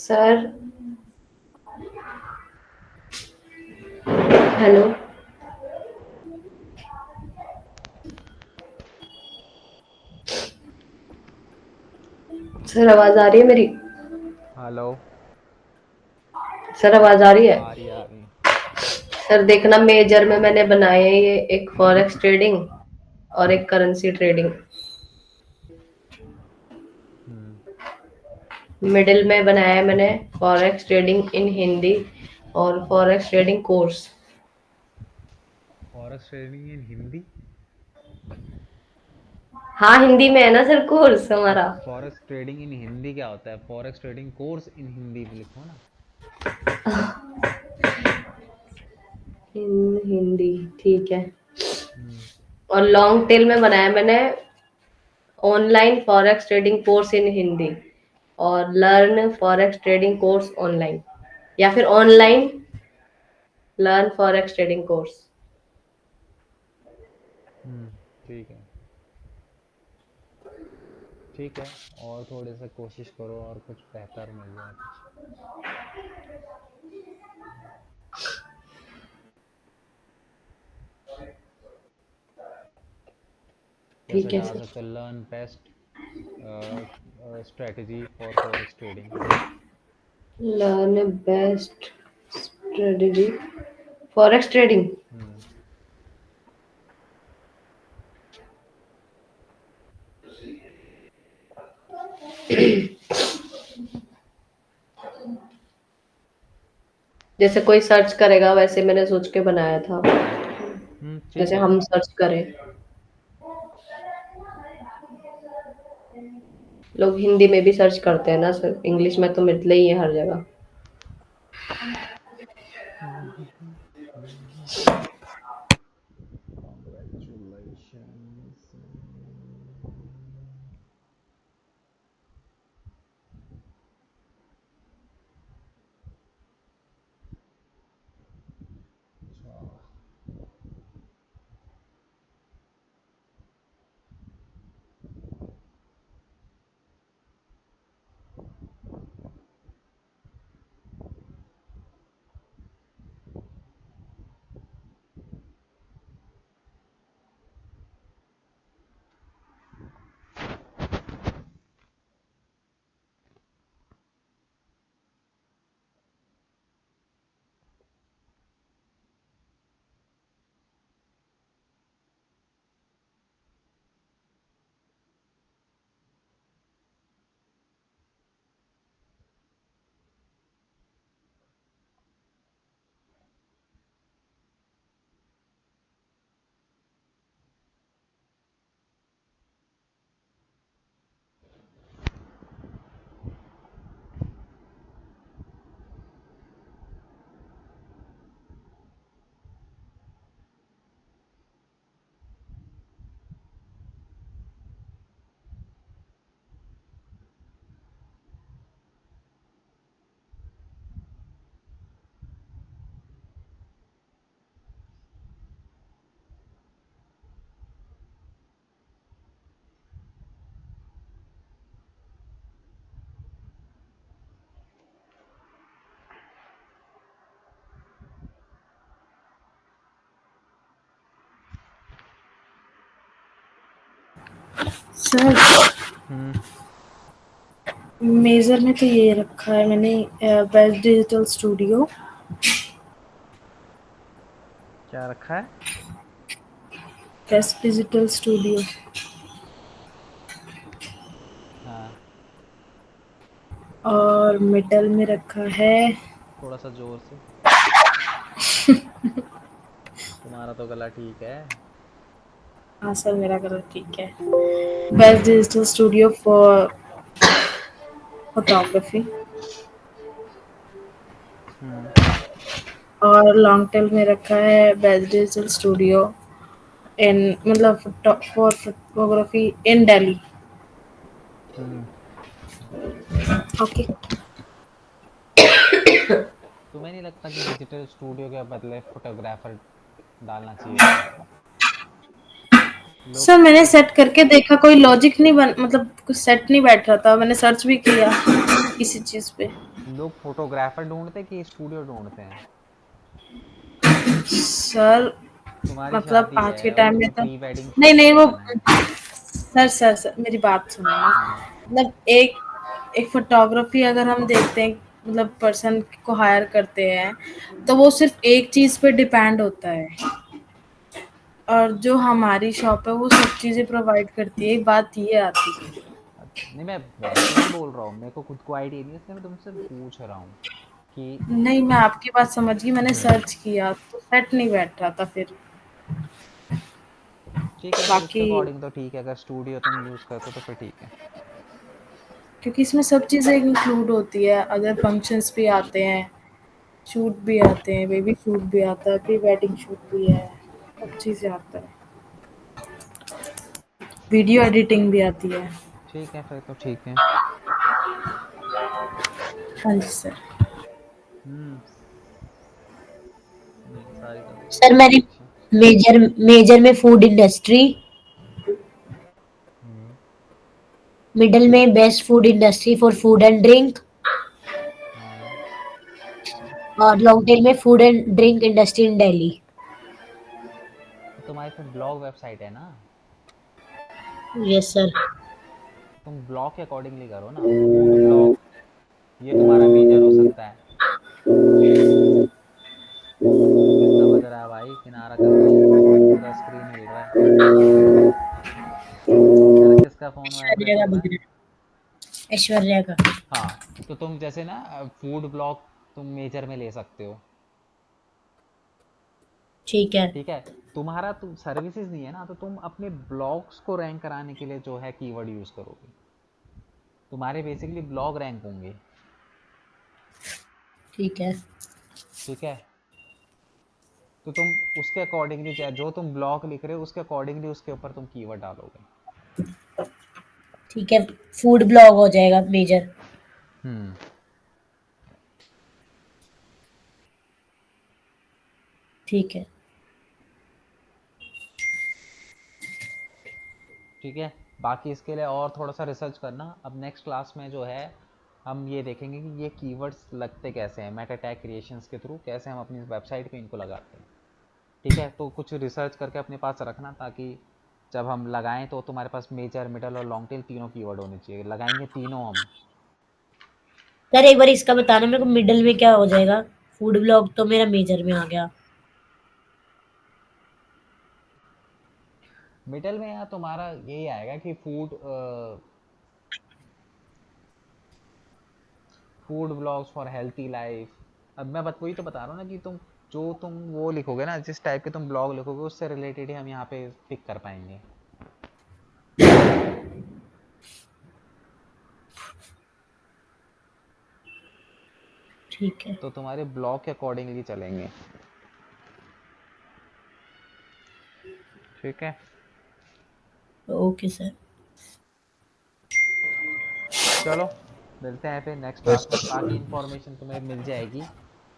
सर हेलो सर, आवाज आ रही है मेरी? हेलो। सर, आवाज आ रही है? आ रही आ रही। सर देखना, मेजर में मैंने बनाए हैं ये, एक फॉरेक्स ट्रेडिंग और एक करेंसी ट्रेडिंग। मिडिल में बनाया है मैंने फॉरेक्स ट्रेडिंग इन हिंदी और forex trading course. Forex trading in Hindi? हाँ, हिंदी में है ना सर कोर्स तो हमारा। फॉरेक्स ट्रेडिंग इन हिंदी क्या होता है? Forex trading course in Hindi में लिखो ना। इन हिंदी ठीक है। हम्म। और लॉन्ग टेल में बनाया मैंने online forex trading course in Hindi और learn forex trading course online, या फिर online learn forex trading course. ठीक है, ठीक है। और थोड़े से कोशिश करो और कुछ बेहतर मिल जाए कुछ। जैसे ठीक है डाल सर। सकते हो learn best strategy for forex trading. Learn best strategy forex trading. जैसे कोई सर्च करेगा वैसे मैंने सोच के बनाया था, ठीक जैसे है। हम सर्च करें। लोग हिंदी में भी सर्च करते हैं ना सर, इंग्लिश में तो मिलते ही है हर जगह। सर मेजर में तो ये रखा है मैंने, बेस्ट डिजिटल स्टूडियो। क्या रखा है? Best digital studio. हाँ। और मिडल में रखा है, थोड़ा सा जोर से। तुम्हारा तो गला ठीक है। हाँ सर मेरा कलर ठीक है, best digital studio for photography. और लॉन्ग टेल में रखा है बेस्ट डिजिटल स्टूडियो इन, मतलब for photography in Delhi. Okay. तुम्हें नहीं लगता कि डिजिटल स्टूडियो के बदले फोटोग्राफर डालना चाहिए था? सर लोग मैंने सेट करके देखा, कोई लॉजिक नहीं बन, मतलब कुछ सेट नहीं बैठ रहा था, मैंने सर्च भी किया किसी चीज पे। लोग फोटोग्राफर ढूंढते कि स्टूडियो ढूंढते हैं? सर तुम्हारी मतलब शादी आज के है और टाइम में तुम्हें तो प्री वेडिंग नहीं शूट नहीं वो करवाना है। सर मेरी बात सुनो ना। मतलब एक एक फोटोग्राफी अगर हम देखते हैं, मतलब पर्सन को हायर करते हैं, तो वो सिर्फ एक चीज पे डिपेंड होता है, और जो हमारी शॉप है वो सब चीजें प्रोवाइड करती है। एक बात ये आती है। अच्छा, नहीं मैं वैसे नहीं बोल रहा हूँ, मेरे को खुद को आइडिया नहीं है, इसलिए मैं तुमसे पूछ रहा हूँ कि नहीं, मैं आपकी बात समझ गई, मैंने सर्च किया तो सेट नहीं बैठ रहा था फिर। ठीक है फिर उसके बाकी अकॉर्डिंग तो ठीक है, अगर स्टूडियो तुम यूज़ करते हो तो फिर ठीक है। क्योंकि इसमें सब चीज़ें इंक्लूड होती है, अगर फंक्शंस भी आते हैं, शूट भी आते हैं, बेबी शूट भी आता है, प्री वेडिंग शूट भी है, सब चीज़ें आता है, वीडियो एडिटिंग भी आती है। ठीक है फिर तो ठीक है। हाँ जी सर। हम्म, मेरी सारी का सर मैंने कलेक्शन। मेजर मेजर में फूड इंडस्ट्री, हम्म। मिडल में best food industry for food and drink, हाँ, और लॉन्ग टेल में food and drink industry in Delhi. तो तुम्हारी फिर ब्लॉग वेबसाइट है ना, यस सर। तुम ब्लॉग के अकॉर्डिंगली करो ना, फूड ब्लॉग, ये तुम्हारा मेजर हो सकता है। किसका बज रहा है भाई, किनारा कर दो, पूरा स्क्रीन हिल रहा है। तेरा किसका फ़ोन वाइब्रेट ऐश्वर्या हो का रहा दिख है? रहा है, ऐश्वर्या का। हाँ, तो तुम जैसे ना फूड ब्लॉग तुम मेजर में ले सकते हो। ठीक है। ठीक है, तुम्हारा तुम सर्विसेज नहीं है ना, तो तुम अपने ब्लॉग्स को रैंक कराने के लिए जो है कीवर्ड यूज़ करोगे, तुम्हारे बेसिकली ब्लॉग रैंक होंगे। ठीक है। ठीक है, तो तुम उसके अकॉर्डिंगली जो तुम ब्लॉग लिख रहे हो उसके अकॉर्डिंगली उसके ऊपर तुम कीवर्ड डालोगे। ठीक है, फूड ब्लॉग हो जाएगा मेजर। हम्म। ठीक है। ठीक है, बाकी इसके लिए और थोड़ा सा रिसर्च करना। अब नेक्स्ट क्लास में जो है हम ये देखेंगे कि ये कीवर्ड्स लगते कैसे हैं, मेटा टैग क्रिएशंस के थ्रू कैसे हम अपनी वेबसाइट पे इनको लगाते हैं। ठीक है, तो कुछ रिसर्च करके अपने पास रखना, ताकि जब हम लगाएं तो तुम्हारे पास मेजर, मिडल और लॉन्ग टेल तीनों कीवर्ड होने चाहिए, लगाएंगे तीनों हम। सर एक बार इसका बताना मेरे को, मिडल में क्या हो जाएगा? फूड ब्लॉग तो मेरा मेजर में आ गया। मिडल में यार तुम्हारा यही आएगा कि food blogs for healthy life. अब मैं वही तो बता रहा हूँ ना कि तुम वो लिखोगे ना, जिस टाइप के तुम ब्लॉग लिखोगे उससे रिलेटेड ही हम यहाँ पे पिक कर पाएंगे। ठीक है। तो तुम्हारे ब्लॉग के अकॉर्डिंगली चलेंगे। ठीक है, ओके सर। चलो मिलते हैं फिर नेक्स्ट क्लास में, बाकी इन्फॉर्मेशन तुम्हें मिल जाएगी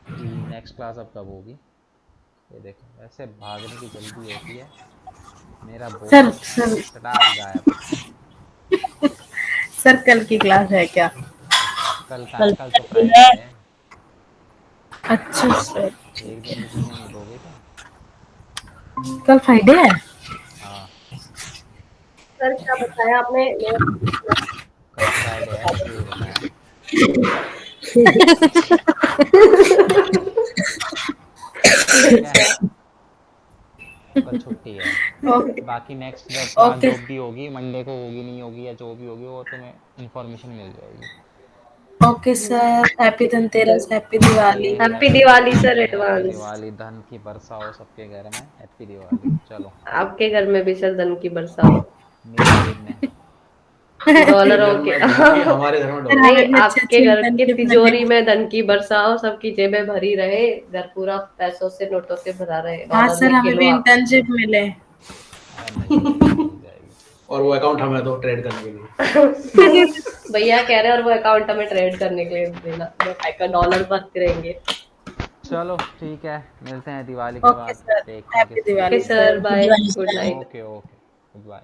कि नेक्स्ट क्लास अब कब होगी। ये देखो वैसे भागने की जल्दी होती है, मेरा सर बोनस सर चटाक गायब। सर कल की क्लास है क्या? कल का है, कल कल तो फ्राइडे फ्राइडे है। है। अच्छा सर, एक ठीक दिन है। भी जीने नहीं दोगे क्या? कल फ्राइडे है? हाँ, सर क्या बताया आपने? कल फ्राइडे है, बस यही बताया। ठीक है, अच्छा। तो कल छुट्टी है। ओके। बाकी नेक्स्ट जब क्लास ओके। जो भी होगी, मंडे को होगी नहीं होगी या जो भी होगी, वो तुम्हें इन्फॉर्मेशन मिल जाएगी। Okay sir, happy Dhanteras, happy चलो Diwali. Happy happy Diwali sir Diwali, happy advance. Diwali, धन की वर्षा हो सबके घर में, हैप्पी दिवाली। चलो, आपके घर में भी सर धन की वर्षा हो, मेरी जेब में। आपके घर डॉलरों के। में धन की, हमारे घर में सर डॉलर। नहीं, हमें भी अच्छे आपके अच्छे घर धन की के बने। तिजोरी में धन की वर्षा हो, सबकी जेबें भरी रहे, घर पूरा पैसों से नोटों से भरा रहे, हाँ डॉलर सर, में हमें गिनो भी आप। इंटर्नशिप मिले। अरे मिल जाएगी मिल जाएगी। और वो अकाउंट हमें दो ट्रेड करने के लिए। भैया कह रहे हैं और वो अकाउंट हमें ट्रेड करने के लिए देना, जो का डॉलर बात करेंगे। चलो ठीक है, मिलते हैं दिवाली के ओके बाद, सर, देखते हैं हैप्पी किसकी ओके दिवाली कितनी है। Sir, sir. Bye, Diwali good sir. Night. Okay okay, good bye.